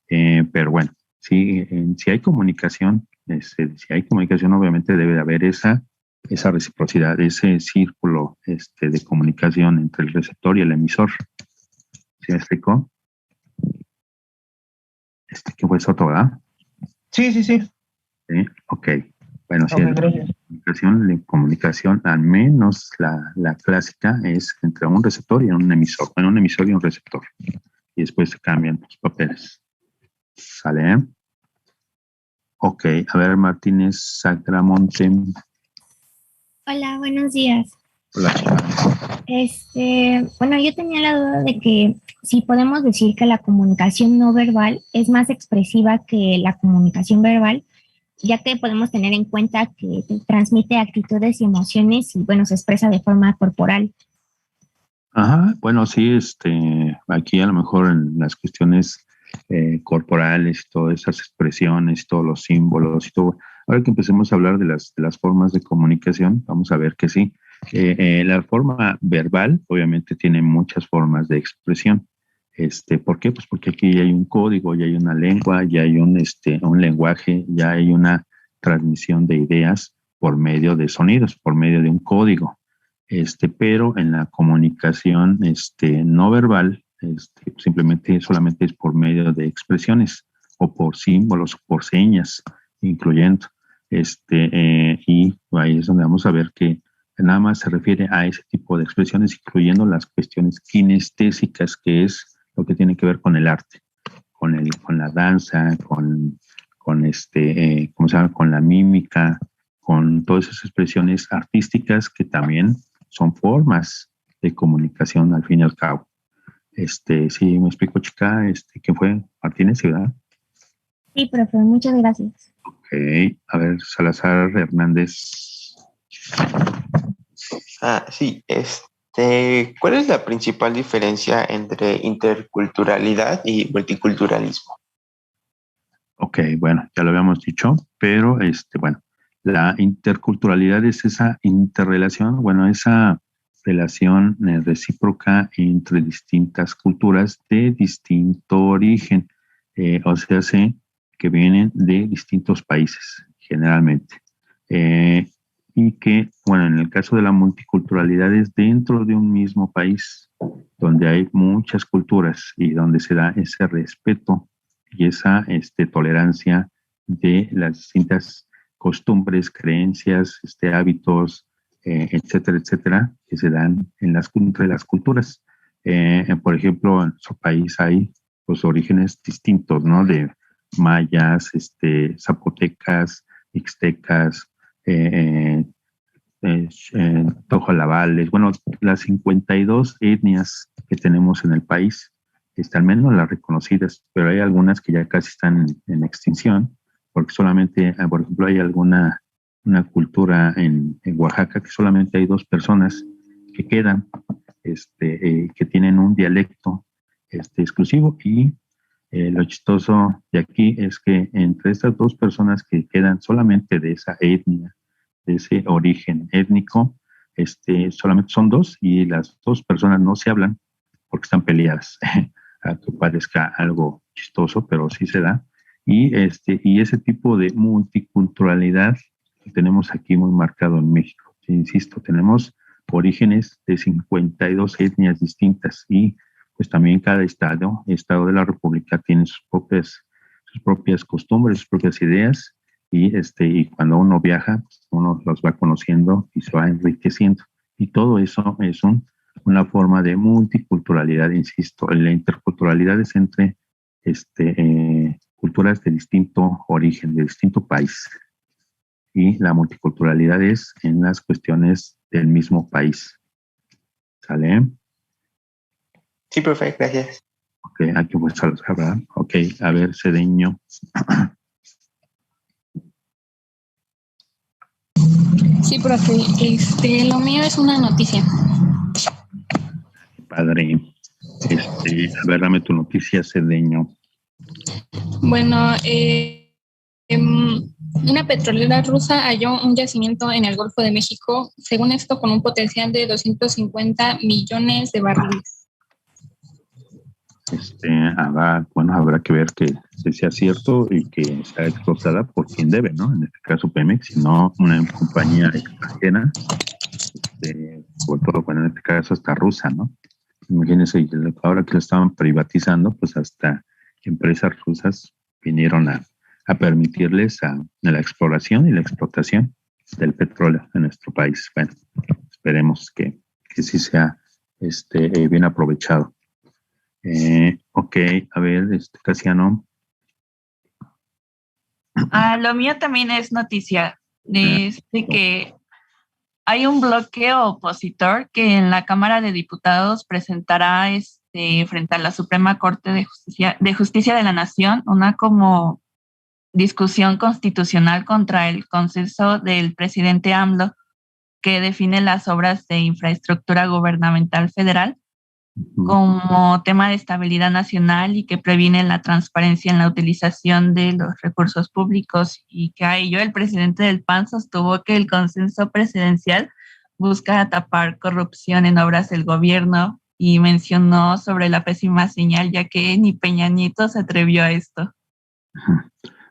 Pero bueno, si hay comunicación, obviamente debe de haber esa reciprocidad, ese círculo de comunicación entre el receptor y el emisor. ¿Sí me explicó? ¿Qué fue Soto, verdad? Sí. Sí, ok. Bueno, sí, Okay, la comunicación, al menos la clásica, es entre un receptor y un emisor. Bueno, un emisor y un receptor. Y después se cambian los papeles. ¿Sale? Ok, a ver, Martínez Sacramonte. Hola, buenos días. Hola. Bueno, yo tenía la duda de que si podemos decir que la comunicación no verbal es más expresiva que la comunicación verbal, ya que podemos tener en cuenta que transmite actitudes y emociones y, bueno, se expresa de forma corporal. Ajá, bueno, sí, aquí a lo mejor en las cuestiones corporales, todas esas expresiones, todos los símbolos y todo. Ahora que empecemos a hablar de las formas de comunicación, vamos a ver que sí. La forma verbal, obviamente, tiene muchas formas de expresión. ¿Por qué? Pues porque aquí ya hay un código, ya hay una lengua, ya hay un lenguaje, ya hay una transmisión de ideas por medio de sonidos, por medio de un código. Pero en la comunicación no verbal, solamente es por medio de expresiones o por símbolos o por señas, incluyendo. Y ahí es donde vamos a ver que nada más se refiere a ese tipo de expresiones, incluyendo las cuestiones kinestésicas, que es lo que tiene que ver con el arte, con la danza, con ¿cómo se llama? Con la mímica, con todas esas expresiones artísticas que también son formas de comunicación al fin y al cabo. Sí, me explico, chica, ¿quién fue? Martínez, ¿verdad? Sí, profe, muchas gracias. Ok, a ver, Salazar Hernández. Sí, ¿cuál es la principal diferencia entre interculturalidad y multiculturalismo? Ok, bueno, ya lo habíamos dicho, pero bueno, la interculturalidad es esa interrelación, bueno, esa relación recíproca entre distintas culturas de distinto origen, o sea, que vienen de distintos países, generalmente. Y que, bueno, en el caso de la multiculturalidad es dentro de un mismo país, donde hay muchas culturas y donde se da ese respeto y esa tolerancia de las distintas costumbres, creencias, hábitos, etcétera, etcétera, que se dan entre las culturas. Por ejemplo, en su país hay pues orígenes distintos, ¿no? De mayas, zapotecas, mixtecas, tojolabales, bueno, las 52 etnias que tenemos en el país, al menos las reconocidas, pero hay algunas que ya casi están en extinción, porque solamente, por ejemplo, hay una cultura en Oaxaca que solamente hay 2 personas que quedan, que tienen un dialecto exclusivo, y lo chistoso de aquí es que entre estas 2 personas que quedan solamente de esa etnia, de ese origen étnico, solamente son 2 y las 2 personas no se hablan porque están peleadas. Que parezca algo chistoso, pero sí se da. Y ese tipo de multiculturalidad que tenemos aquí muy marcado en México. Insisto, tenemos orígenes de 52 etnias distintas y pues también cada estado de la República tiene sus propias costumbres, sus propias ideas y cuando uno viaja, uno los va conociendo y se va enriqueciendo. Y todo eso es una forma de multiculturalidad, insisto. La interculturalidad es entre culturas de distinto origen, de distinto país. Y la multiculturalidad es en las cuestiones del mismo país. ¿Sale? Sí, profe, gracias. Ok, aquí voy a los ¿verdad? Ok, a ver, Cedeño. Sí, profe. Lo mío es una noticia. Padre. A ver, dame tu noticia, Cedeño. Bueno, una petrolera rusa halló un yacimiento en el Golfo de México, según esto, con un potencial de 250 millones de barriles. Habrá que ver que sea cierto y que sea explotada por quien debe, ¿no? En este caso Pemex, y no una compañía extranjera, sobre todo, bueno, en este caso hasta rusa, ¿no? Imagínense, ahora que lo estaban privatizando, pues hasta empresas rusas vinieron a permitirles a la exploración y la explotación del petróleo en nuestro país. Bueno, esperemos que sí sea bien aprovechado. Ok, a ver, Casiano. Lo mío también es noticia. Que hay un bloque opositor que en la Cámara de Diputados presentará frente a la Suprema Corte de Justicia de la Nación una como discusión constitucional contra el consenso del presidente AMLO que define las obras de infraestructura gubernamental federal como tema de estabilidad nacional y que previene la transparencia en la utilización de los recursos públicos, y que a ello el presidente del PAN sostuvo que el consenso presidencial busca tapar corrupción en obras del gobierno y mencionó sobre la pésima señal, ya que ni Peña Nieto se atrevió a esto.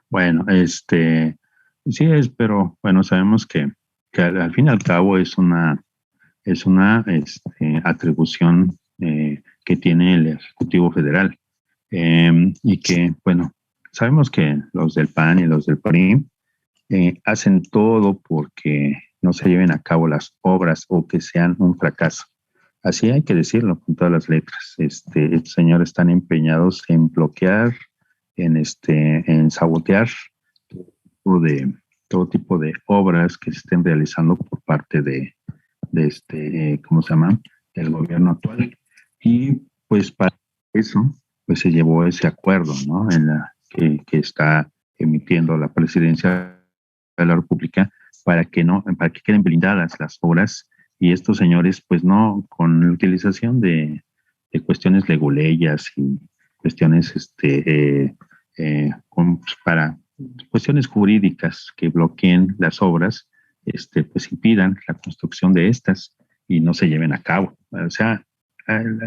Bueno, sí es, pero bueno, sabemos que al fin y al cabo es una atribución que tiene el Ejecutivo Federal, y que, bueno, sabemos que los del PAN y los del PRI hacen todo porque no se lleven a cabo las obras o que sean un fracaso. Así hay que decirlo con todas las letras. Estos señores están empeñados en bloquear, en sabotear todo tipo de obras que se estén realizando por parte de ¿cómo se llama?, del gobierno actual. Y pues para eso pues se llevó ese acuerdo, ¿no?, en la que está emitiendo la presidencia de la República para que queden blindadas las obras, y estos señores pues no, con la utilización de cuestiones leguleyas y cuestiones para cuestiones jurídicas que bloqueen las obras, pues impidan la construcción de estas y no se lleven a cabo. O sea,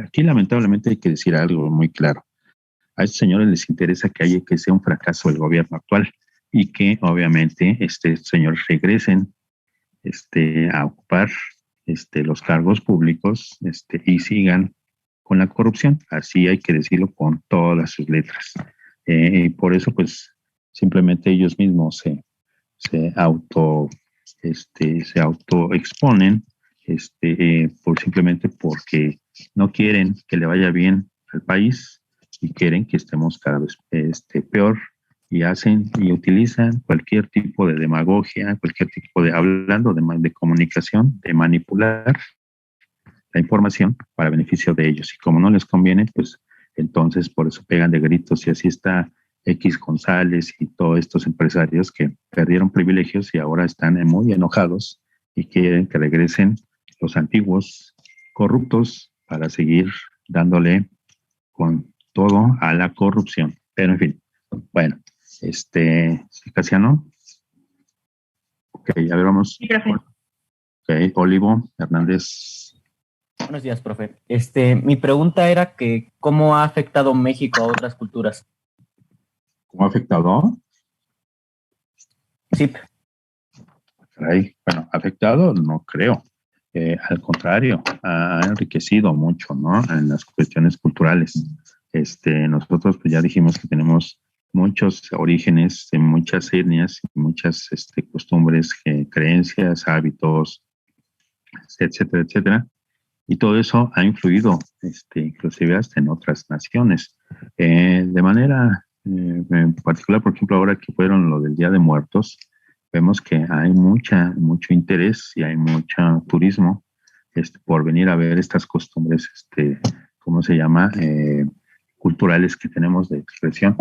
aquí lamentablemente hay que decir algo muy claro. A estos señores les interesa que sea un fracaso el gobierno actual y que obviamente estos señores regresen a ocupar los cargos públicos y sigan con la corrupción. Así hay que decirlo con todas sus letras. Y por eso pues simplemente ellos mismos se autoexponen simplemente porque no quieren que le vaya bien al país y quieren que estemos cada vez peor, y hacen y utilizan cualquier tipo de demagogia, cualquier tipo hablando de comunicación, de manipular la información para beneficio de ellos, y como no les conviene, pues entonces por eso pegan de gritos, y así está X González y todos estos empresarios que perdieron privilegios y ahora están muy enojados y quieren que regresen los antiguos corruptos para seguir dándole con todo a la corrupción. Pero en fin, bueno, Casiano. Ok, a ver, vamos. Sí, profe. Ok, Olivo Hernández. Buenos días, profe. Mi pregunta era que ¿cómo ha afectado México a otras culturas? ¿Cómo ha afectado? Sí. Caray, bueno, afectado no creo. al contrario, ha enriquecido mucho, ¿no? En las cuestiones culturales. Nosotros pues ya dijimos que tenemos muchos orígenes, muchas etnias, muchas costumbres, creencias, hábitos, etcétera, etcétera. Y todo eso ha influido, inclusive hasta en otras naciones. De manera en particular, por ejemplo, ahora que fueron lo del Día de Muertos, vemos que hay mucho interés y hay mucho turismo por venir a ver estas costumbres, ¿cómo se llama? Culturales que tenemos de expresión.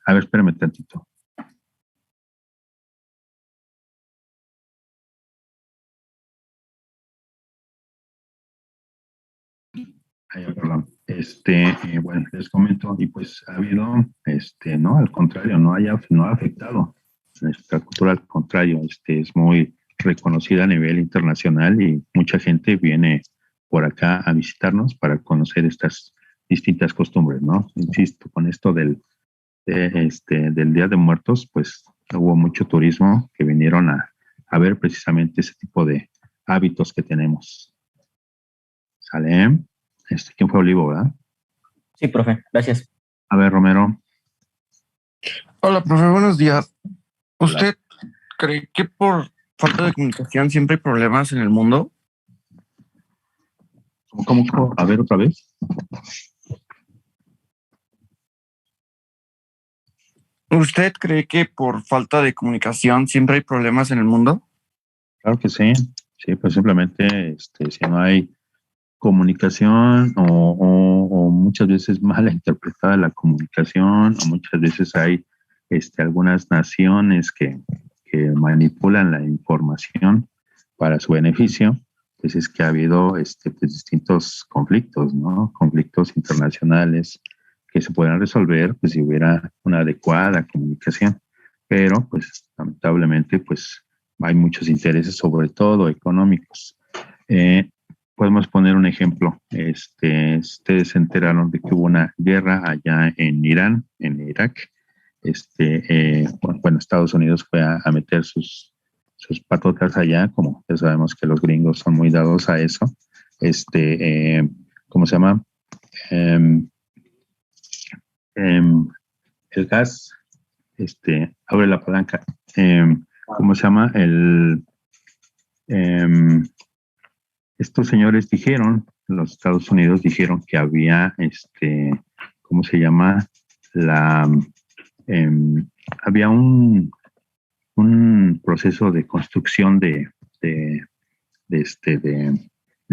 A ver, espérame tantito. Perdón. Bueno, les comento, y pues ha habido, no, al contrario, no ha afectado nuestra cultura, al contrario, es muy reconocida a nivel internacional y mucha gente viene por acá a visitarnos para conocer estas distintas costumbres, ¿no? Insisto, con esto del Día de Muertos, pues hubo mucho turismo que vinieron a ver precisamente ese tipo de hábitos que tenemos. ¿Sale? ¿Quién fue Olivo, verdad? Sí, profe, gracias. A ver, Romero. Hola, profe, buenos días. ¿Usted cree que por falta de comunicación siempre hay problemas en el mundo? ¿Cómo? A ver, otra vez. ¿Usted cree que por falta de comunicación siempre hay problemas en el mundo? Claro que sí. Sí, pues simplemente si no hay comunicación o muchas veces mala interpretada la comunicación, o muchas veces hay algunas naciones que manipulan la información para su beneficio, pues es que ha habido pues distintos conflictos, ¿no? Conflictos internacionales que se puedan resolver pues si hubiera una adecuada comunicación, pero pues lamentablemente pues hay muchos intereses, sobre todo económicos. Podemos poner un ejemplo. Ustedes se enteraron de que hubo una guerra allá en Irán, en Irak. Bueno, Estados Unidos fue a meter sus patotas allá, como ya sabemos que los gringos son muy dados a eso. ¿Cómo se llama? El gas, abre la palanca. ¿Cómo se llama? Estos señores dijeron, los Estados Unidos dijeron que había, ¿cómo se llama? Había un proceso de construcción de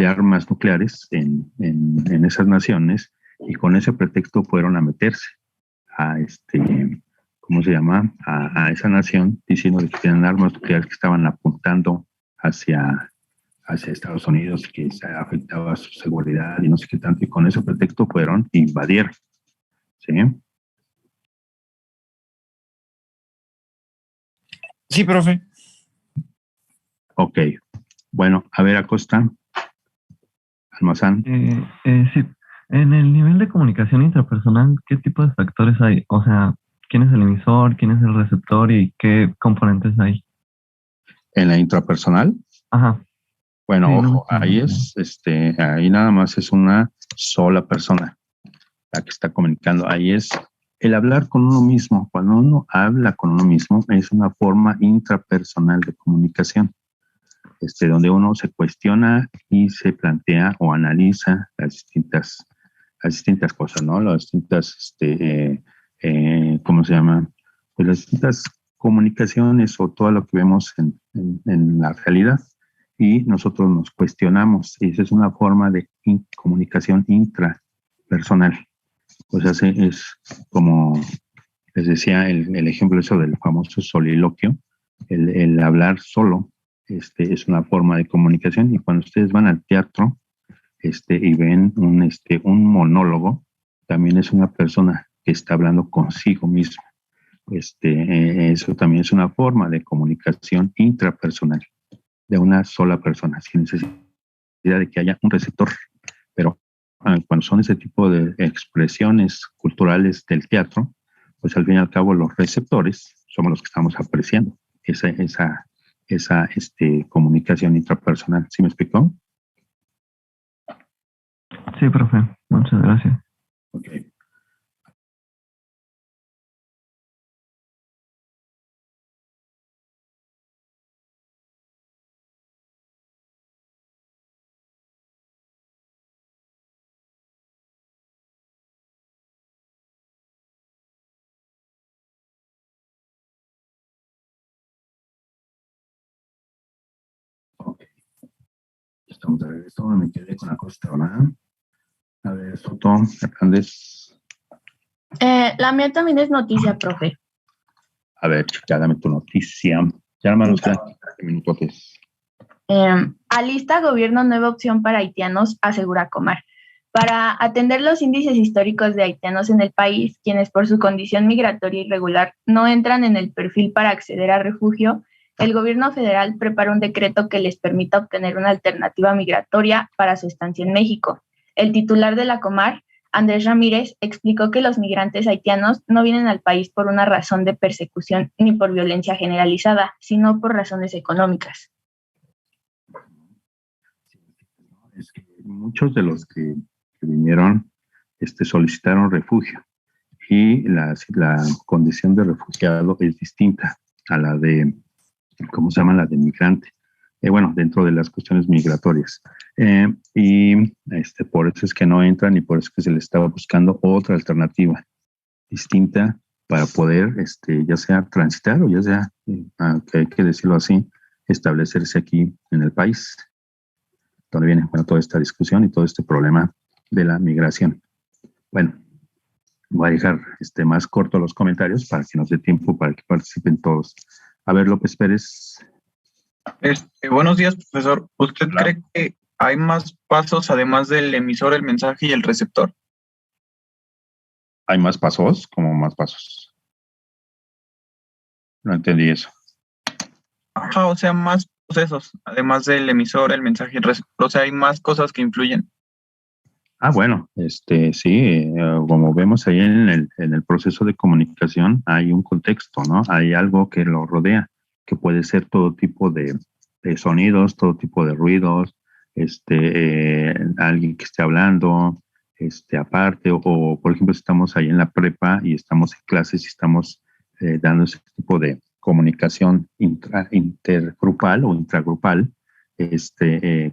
armas nucleares en esas naciones, y con ese pretexto fueron a meterse a ¿cómo se llama? A esa nación, diciendo que tenían armas nucleares que estaban apuntando hacia Estados Unidos, que se afectaba su seguridad y no sé qué tanto, y con ese pretexto fueron a invadir. ¿Sí? Sí, profe. Ok. Bueno, a ver, Acosta. Almazán. Sí. En el nivel de comunicación intrapersonal, ¿qué tipo de factores hay? O sea, ¿quién es el emisor, quién es el receptor y qué componentes hay? ¿En la intrapersonal? Ajá. Bueno, Sí, ojo, ahí ahí nada más es una sola persona la que está comunicando. Ahí es el hablar con uno mismo. Cuando uno habla con uno mismo, es una forma intrapersonal de comunicación, donde uno se cuestiona y se plantea o analiza las distintas cosas, ¿no? Las distintas, ¿cómo se llama? Pues las distintas comunicaciones o todo lo que vemos en la realidad, y nosotros nos cuestionamos, y esa es una forma de comunicación intrapersonal. O sea, es como les decía, el ejemplo eso del famoso soliloquio, el hablar solo, es una forma de comunicación, y cuando ustedes van al teatro y ven un monólogo, también es una persona que está hablando consigo mismo. Eso también es una forma de comunicación intrapersonal de una sola persona, sin necesidad de que haya un receptor. Pero cuando son ese tipo de expresiones culturales del teatro, pues al fin y al cabo los receptores somos los que estamos apreciando esa esa comunicación intrapersonal. ¿Sí me explicó? Sí, profe. Muchas gracias. Ok. Estamos de regreso. Me quedé con la costa, ¿verdad? A ver, Soto, Hernández. La mía también es noticia, profe. A ver, chica, dame tu noticia. Ya nada más nos quedan 15 minutos. Alista gobierno nueva opción para haitianos, asegura Comar. Para atender los índices históricos de haitianos en el país, quienes por su condición migratoria irregular no entran en el perfil para acceder a refugio, el gobierno federal prepara un decreto que les permita obtener una alternativa migratoria para su estancia en México. El titular de la Comar, Andrés Ramírez, explicó que los migrantes haitianos no vienen al país por una razón de persecución ni por violencia generalizada, sino por razones económicas. Es que muchos de los que vinieron solicitaron refugio y la condición de refugiado es distinta a la de, ¿cómo se llama? La de migrante. Bueno, dentro de las cuestiones migratorias. Y por eso es que no entran y por eso es que se les estaba buscando otra alternativa distinta para poder, ya sea transitar o ya sea, que hay que decirlo así, establecerse aquí en el país, donde viene toda esta discusión y todo este problema de la migración. Bueno, voy a dejar más corto los comentarios para que nos dé tiempo para que participen todos. A ver, López Pérez. Buenos días, profesor. ¿Usted cree que hay más pasos además del emisor, el mensaje y el receptor? ¿Hay más pasos? ¿Cómo más pasos? No entendí eso. Ajá, o sea, más procesos, además del emisor, el mensaje y el receptor. O sea, hay más cosas que influyen. Bueno, sí, como vemos ahí en el proceso de comunicación hay un contexto, ¿no? Hay algo que lo rodea, que puede ser todo tipo de sonidos, todo tipo de ruidos, alguien que esté hablando, aparte, o por ejemplo, si estamos ahí en la prepa y estamos en clases y estamos dando ese tipo de comunicación intergrupal o intragrupal,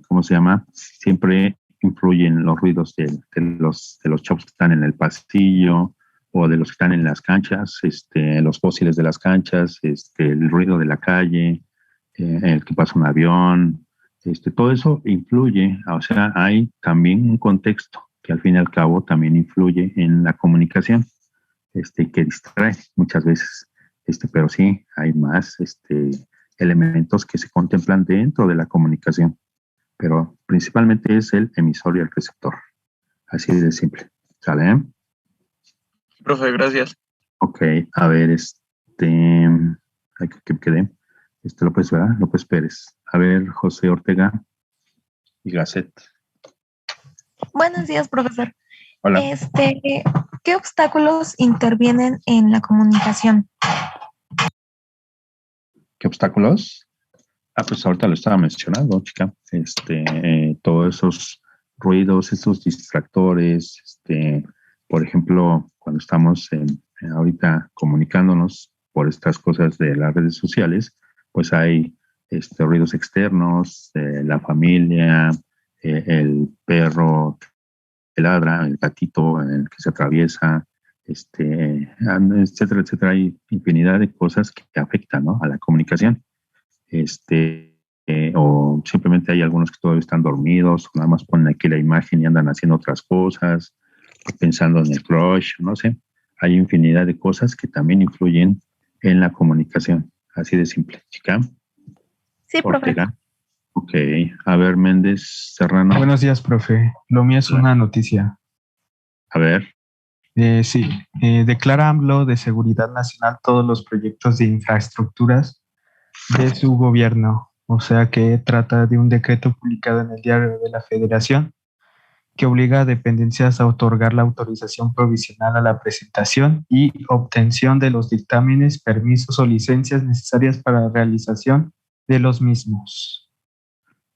¿cómo se llama? Siempre influyen los ruidos de los chavos que están en el pasillo o de los que están en las canchas, los fósiles de las canchas, el ruido de la calle, el que pasa un avión, todo eso influye, o sea, hay también un contexto que al fin y al cabo también influye en la comunicación, que distrae muchas veces, pero sí hay más elementos que se contemplan dentro de la comunicación, pero principalmente es el emisor y el receptor, así de simple, ¿sale? Profe, gracias. Ok, a ver, que quedé. López, ¿verdad? López Pérez. A ver, José Ortega y Gasset. Buenos días, profesor. Hola. ¿Qué obstáculos intervienen en la comunicación? ¿Qué obstáculos? Pues ahorita lo estaba mencionando, chica. Todos esos ruidos, esos distractores, por ejemplo, cuando estamos ahorita comunicándonos por estas cosas de las redes sociales, pues hay ruidos externos, la familia, el perro que ladra, el gatito el que se atraviesa, etcétera, etcétera. Hay infinidad de cosas que afectan, ¿no?, a la comunicación. O simplemente hay algunos que todavía están dormidos, o nada más ponen aquí la imagen y andan haciendo otras cosas, pensando en el crush, no sé. Hay infinidad de cosas que también influyen en la comunicación. Así de simple, chica. Sí, profe. Ok, a ver, Méndez Serrano. Buenos días, profe. Lo mío es una noticia. A ver. Sí, declara AMLO de seguridad nacional todos los proyectos de infraestructuras de su gobierno. O sea que trata de un decreto publicado en el Diario de la Federación que obliga a dependencias a otorgar la autorización provisional a la presentación y obtención de los dictámenes, permisos o licencias necesarias para la realización de los mismos.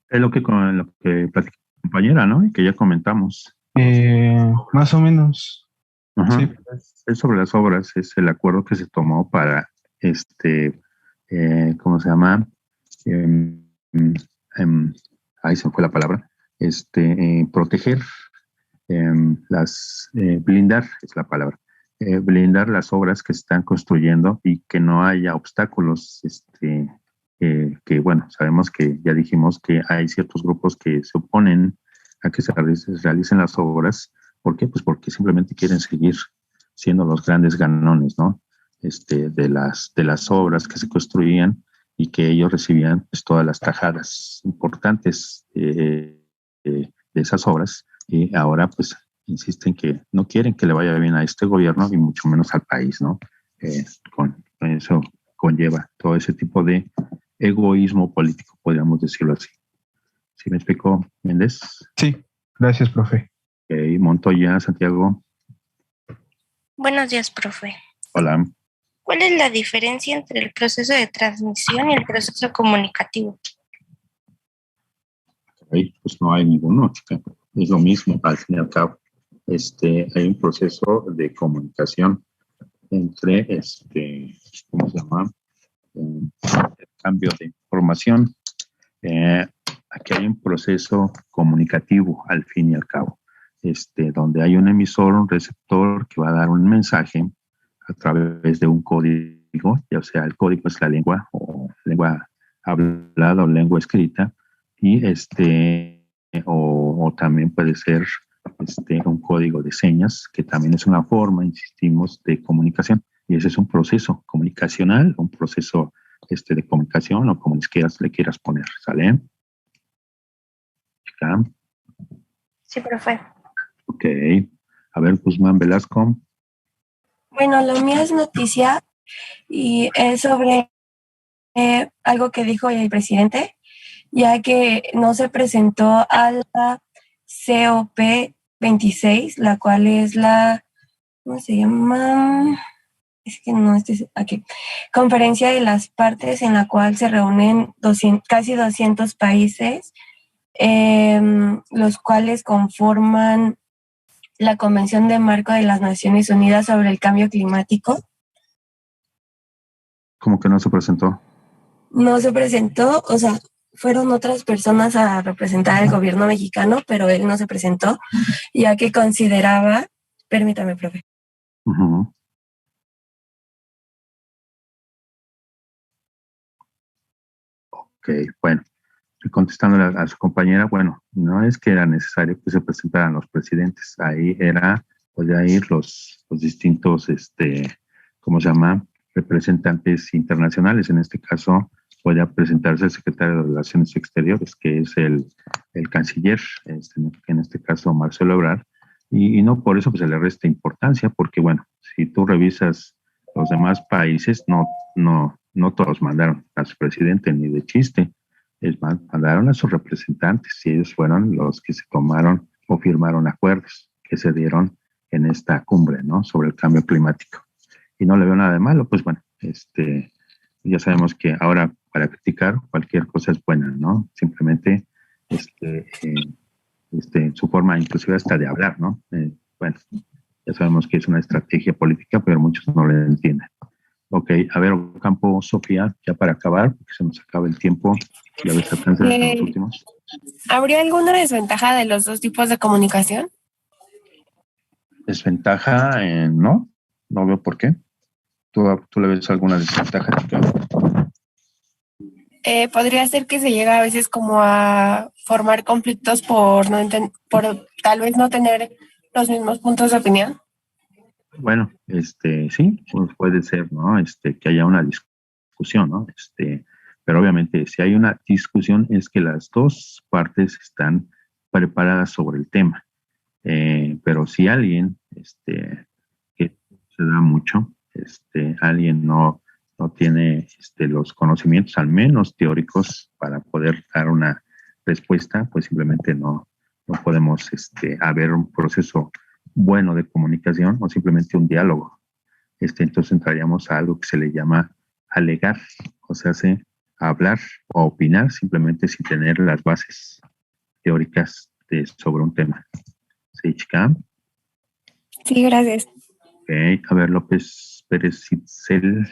Es lo que platicó la compañera, ¿no? Y que ya comentamos. Más o menos. Ajá. Sí. Es sobre las obras, es el acuerdo que se tomó para, ¿cómo se llama? Ahí se me fue la palabra. Proteger, blindar es la palabra. Blindar las obras que se están construyendo y que no haya obstáculos, que bueno, sabemos que ya dijimos que hay ciertos grupos que se oponen a que se realicen las obras. ¿Por qué? Pues porque simplemente quieren seguir siendo los grandes ganones, ¿no? De las obras que se construían y que ellos recibían pues, todas las tajadas importantes de esas obras, y ahora pues insisten que no quieren que le vaya bien a este gobierno y mucho menos al país, ¿no? Con eso conlleva todo ese tipo de egoísmo político, podríamos decirlo así. ¿Sí me explicó, Méndez? Sí, gracias, profe. Montoya, Santiago. Buenos días, profe. Hola. ¿Cuál es la diferencia entre el proceso de transmisión y el proceso comunicativo? Pues no hay ninguno, chica. Es lo mismo, al fin y al cabo. Hay un proceso de comunicación entre, ¿cómo se llama? El cambio de información. Aquí hay un proceso comunicativo, al fin y al cabo, donde hay un emisor, un receptor que va a dar un mensaje a través de un código, ya sea el código es la lengua o lengua hablada o lengua escrita, y o también puede ser un código de señas, que también es una forma, insistimos, de comunicación, y ese es un proceso comunicacional, un proceso de comunicación, o como le quieras poner, ¿sale? ¿Chica? Sí, profe. Ok. A ver, Guzmán Velasco. Bueno, la mía es noticia y es sobre algo que dijo el presidente, ya que no se presentó a la COP26, la cual es la, ¿cómo se llama? Es que no, aquí. Conferencia de las partes, en la cual se reúnen casi 200 países, los cuales conforman la Convención de Marco de las Naciones Unidas sobre el Cambio Climático. ¿Cómo que no se presentó? No se presentó, o sea, fueron otras personas a representar al gobierno mexicano, pero él no se presentó, ya que consideraba, permítame, profe. Uh-huh. Ok, bueno, contestando a su compañera, bueno, no es que era necesario que se presentaran los presidentes, ahí podía ir los distintos, ¿cómo se llama? Representantes internacionales. En este caso, podía presentarse el secretario de Relaciones Exteriores, que es el canciller, en este caso Marcelo Ebrard, y no por eso pues, se le resta importancia, porque bueno, si tú revisas los demás países, no todos mandaron a su presidente ni de chiste. Es más, mandaron a sus representantes y ellos fueron los que se tomaron o firmaron acuerdos que se dieron en esta cumbre, ¿no? Sobre el cambio climático. Y no le veo nada de malo, pues bueno, ya sabemos que ahora para criticar cualquier cosa es buena, ¿no? Simplemente, su forma inclusive hasta de hablar, ¿no? Bueno, ya sabemos que es una estrategia política, pero muchos no lo entienden. Ok, a ver, Ocampo, Sofía, ya para acabar, porque se nos acaba el tiempo. Ya ves, alcanzan los últimos. ¿Habría alguna desventaja de los dos tipos de comunicación? Desventaja, no veo por qué. ¿Tú le ves alguna desventaja? Podría ser que se llega a veces como a formar conflictos por tal vez no tener los mismos puntos de opinión. Bueno, sí, pues puede ser, ¿no? Que haya una discusión, ¿no? Pero obviamente si hay una discusión es que las dos partes están preparadas sobre el tema. Pero si alguien, que se da mucho, alguien no tiene los conocimientos, al menos teóricos, para poder dar una respuesta, pues simplemente no podemos haber un proceso bueno de comunicación o simplemente un diálogo. Entonces entraríamos a algo que se le llama alegar, o sea, hablar o opinar simplemente sin tener las bases teóricas sobre un tema. ¿Sí, chica? Sí, gracias. Ok, a ver, López Pérez Itzel.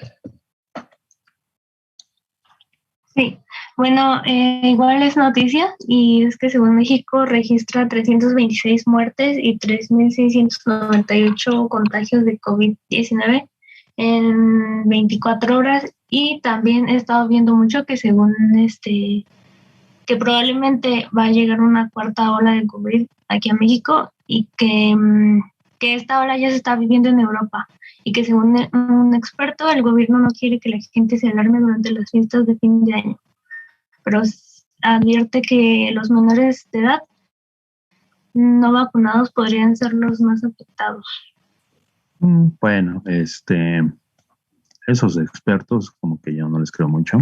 Sí, bueno, igual es noticia y es que según México registra 326 muertes y 3.698 contagios de COVID-19 en 24 horas y también he estado viendo mucho que según que probablemente va a llegar una cuarta ola de COVID aquí a México y que esta ola ya se está viviendo en Europa y que según un experto el gobierno no quiere que la gente se alarme durante las fiestas de fin de año, pero advierte que los menores de edad no vacunados podrían ser los más afectados. Bueno, esos expertos como que yo no les creo mucho.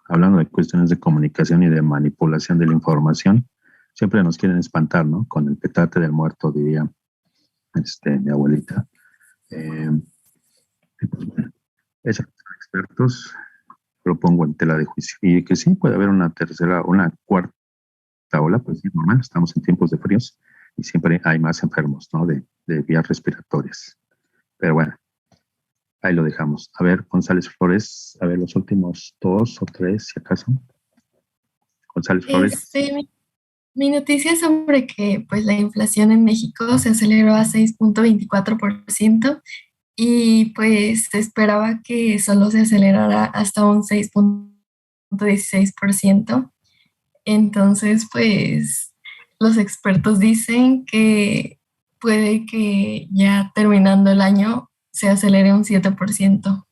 Hablando de cuestiones de comunicación y de manipulación de la información, siempre nos quieren espantar, ¿no? Con el petate del muerto, diría mi abuelita. Y pues bueno, esos expertos lo pongo en tela de juicio. Y que sí puede haber una cuarta ola, pues sí, normal, estamos en tiempos de fríos y siempre hay más enfermos, ¿no? De vías respiratorias. Pero bueno, ahí lo dejamos. A ver, González Flores, a ver los últimos 2 o 3, si acaso. González Flores. Mi noticia es sobre que pues la inflación en México se aceleró a 6.24% y pues se esperaba que solo se acelerara hasta un 6.16%. Entonces, pues los expertos dicen que puede que ya terminando el año se acelere un 7%.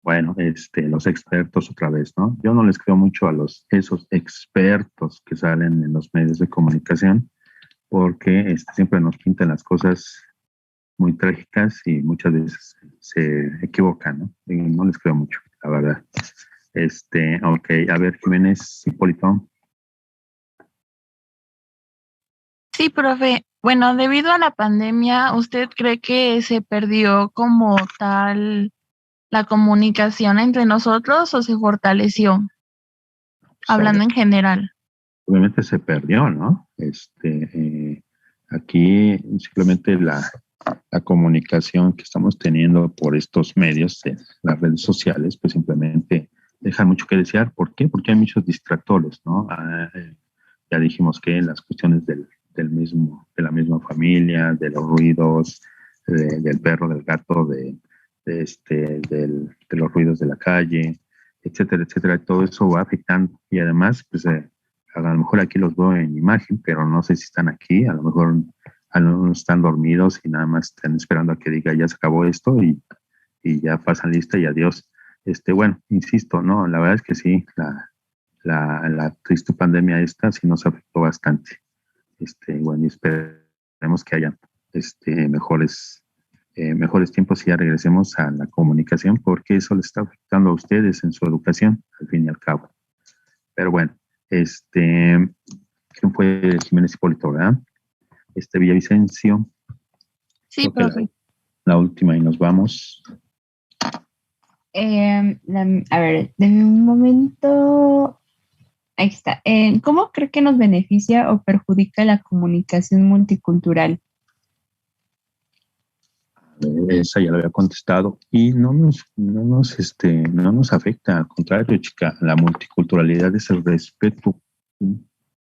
Bueno, los expertos otra vez, ¿no? Yo no les creo mucho a esos expertos que salen en los medios de comunicación porque siempre nos pintan las cosas muy trágicas y muchas veces se equivocan, ¿no? Y no les creo mucho, la verdad. Ok, a ver, Jiménez Hipólito. Sí, profe. Bueno, debido a la pandemia, ¿usted cree que se perdió como tal la comunicación entre nosotros o se fortaleció? Hablando en general. Obviamente se perdió, ¿no? Aquí simplemente la comunicación que estamos teniendo por estos medios, las redes sociales, pues simplemente dejan mucho que desear. ¿Por qué? Porque hay muchos distractores, ¿no? Ya dijimos que las cuestiones de la misma familia, de los ruidos, del perro, del gato, de los ruidos de la calle, etcétera, etcétera. Todo eso va afectando. Y además, pues a lo mejor aquí los veo en imagen, pero no sé si están aquí. A lo mejor algunos están dormidos y nada más están esperando a que diga ya se acabó esto y ya pasan lista y adiós. Bueno, insisto, ¿no? La verdad es que sí, la triste pandemia esta sí nos afectó bastante. Bueno, y esperemos que haya mejores tiempos y ya regresemos a la comunicación porque eso le está afectando a ustedes en su educación, al fin y al cabo. Pero bueno, ¿quién fue? Jiménez Hipólito, ¿verdad? Villavicencio. Sí, profe. La última y nos vamos. A ver, denme un momento. Ahí está. ¿Cómo cree que nos beneficia o perjudica la comunicación multicultural? Esa ya la había contestado y no nos afecta, al contrario, chica. La multiculturalidad es el respeto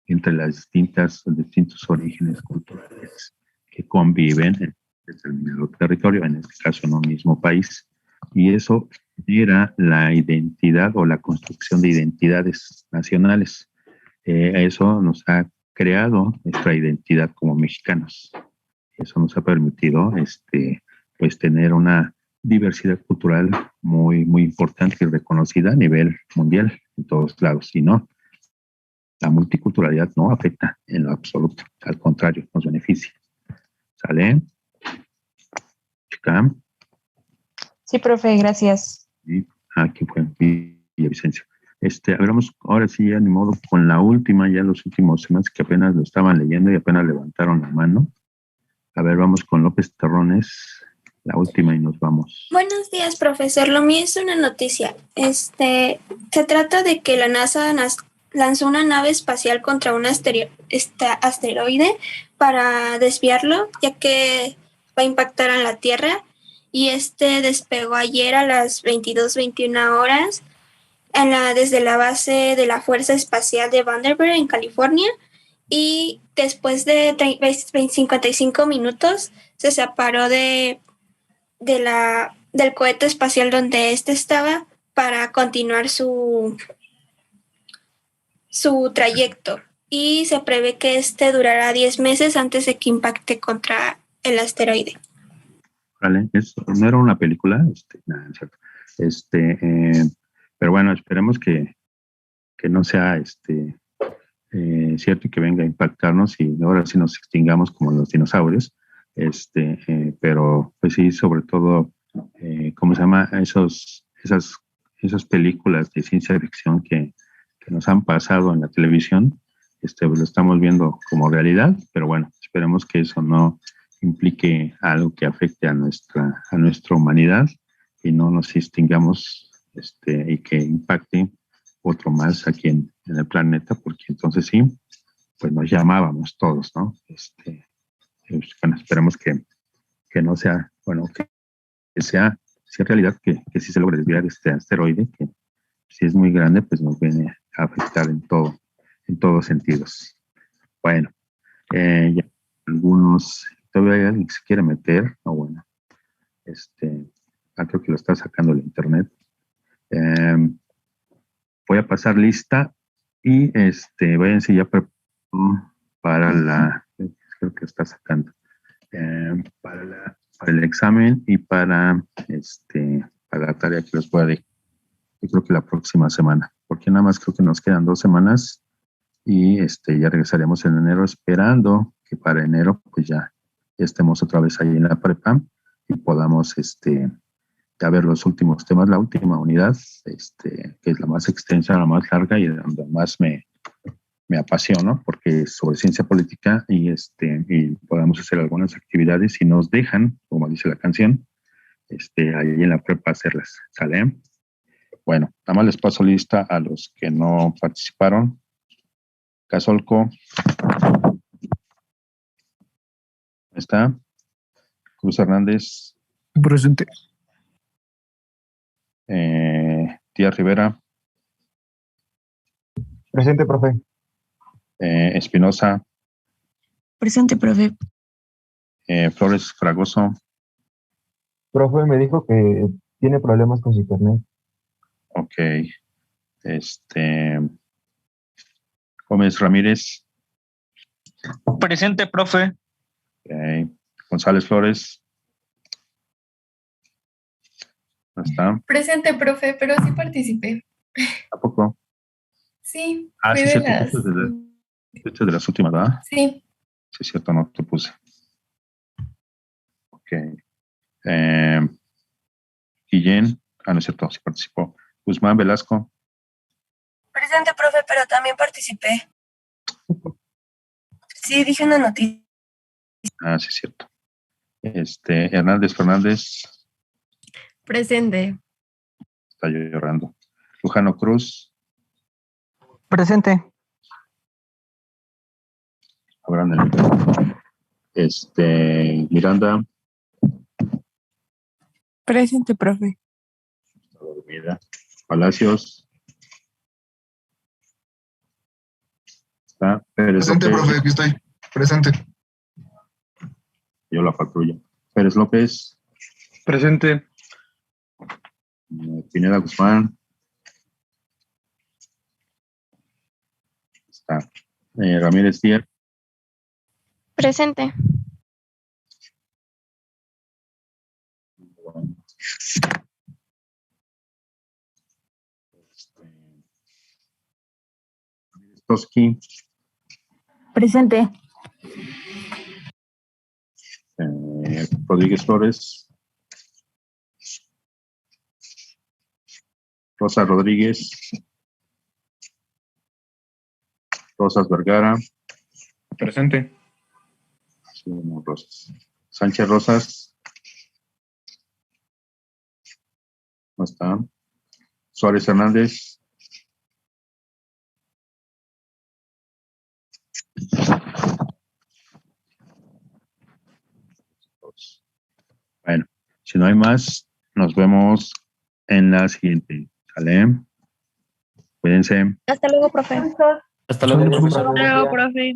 entre los distintos orígenes culturales que conviven en determinado territorio, en este caso en un mismo país, y eso genera la identidad o la construcción de identidades nacionales. Eso nos ha creado nuestra identidad como mexicanos. Eso nos ha permitido pues tener una diversidad cultural muy, muy importante y reconocida a nivel mundial en todos lados. Y no, la multiculturalidad no afecta en lo absoluto, al contrario, nos beneficia. ¿Sale? Chica. Sí, profe, gracias. Sí, aquí fue Villavicencio. A ver, vamos ahora sí, ya ni modo, con la última, ya los últimos temas que apenas lo estaban leyendo y apenas levantaron la mano. A ver, vamos con López Terrones. La última y nos vamos. Buenos días, profesor. Lo mío es una noticia. Se trata de que la NASA lanzó una nave espacial contra un asteroide para desviarlo, ya que va a impactar en la Tierra. Y despegó ayer a las 22:21 horas desde la base de la Fuerza Espacial de Vandenberg en California. Y después de 55 minutos se separó del cohete espacial donde estaba para continuar su trayecto, y se prevé que durará 10 meses antes de que impacte contra el asteroide. Vale, no era una película, nada, es cierto. Pero bueno, esperemos que no sea cierto y que venga a impactarnos y ahora sí nos extingamos como los dinosaurios. Pero pues sí, sobre todo, ¿cómo se llama? Esas películas de ciencia ficción que nos han pasado en la televisión, lo estamos viendo como realidad, pero bueno, esperemos que eso no implique algo que afecte a nuestra humanidad y no nos extingamos y que impacte otro más aquí en el planeta, porque entonces sí, pues nos llamábamos todos, ¿no? Bueno, esperemos que no sea, bueno, que sea realidad, que sí se logre desviar este asteroide, que si es muy grande, pues nos viene a afectar en todos sentidos. Bueno, ya algunos, todavía hay alguien que se quiere meter, o bueno, creo que lo está sacando el internet. Voy a pasar lista y váyanse ya para creo que está sacando, para el examen y para la tarea que les voy a dejar. Yo creo que la próxima semana, porque nada más creo que nos quedan 2 semanas y ya regresaremos en enero, esperando que para enero pues ya estemos otra vez ahí en la prepa y podamos ya ver los últimos temas, la última unidad, que es la más extensa, la más larga y donde más me apasiona, porque es sobre ciencia política y podamos hacer algunas actividades y nos dejan, como dice la canción, ahí en la prepa hacerlas, ¿sale? Bueno, nada más les paso lista a los que no participaron. Casolco. ¿Está? Cruz Hernández. Presente. Díaz Rivera. Presente, profe. Espinosa. Presente, profe. Flores Fragoso. Profe, me dijo que tiene problemas con su internet. Ok. Gómez Ramírez. Presente, profe. Okay. González Flores. ¿No está? Presente, profe, pero sí participé. ¿A poco? Sí, Sí, fui de cierto. las... Esto es de las últimas, ¿verdad? Sí. Sí, es cierto, no te puse. Ok. Guillén. No es cierto, sí participó. Guzmán Velasco. Presente, profe, pero también participé. Sí, dije una noticia. Sí, es cierto. Hernández Fernández. Presente. Está llorando. Lujano Cruz. Presente. Abraham Miranda. Presente, profe. Está dormida. Palacios. Está Pérez Presente, López. profe, aquí estoy. Presente. Yo la patrulla. Pérez López. Presente. Pineda Guzmán. Está Ramírez Díaz. Presente. Toski. Presente. Rodríguez Flores. Rosa Rodríguez. Rosas Vergara. Presente. Sí, Rosas. Sánchez Rosas. No está. Suárez Hernández. Bueno, si no hay más, nos vemos en la siguiente. ¿Sale? Cuídense. Hasta luego, profe. Hasta luego, Hasta luego, profe.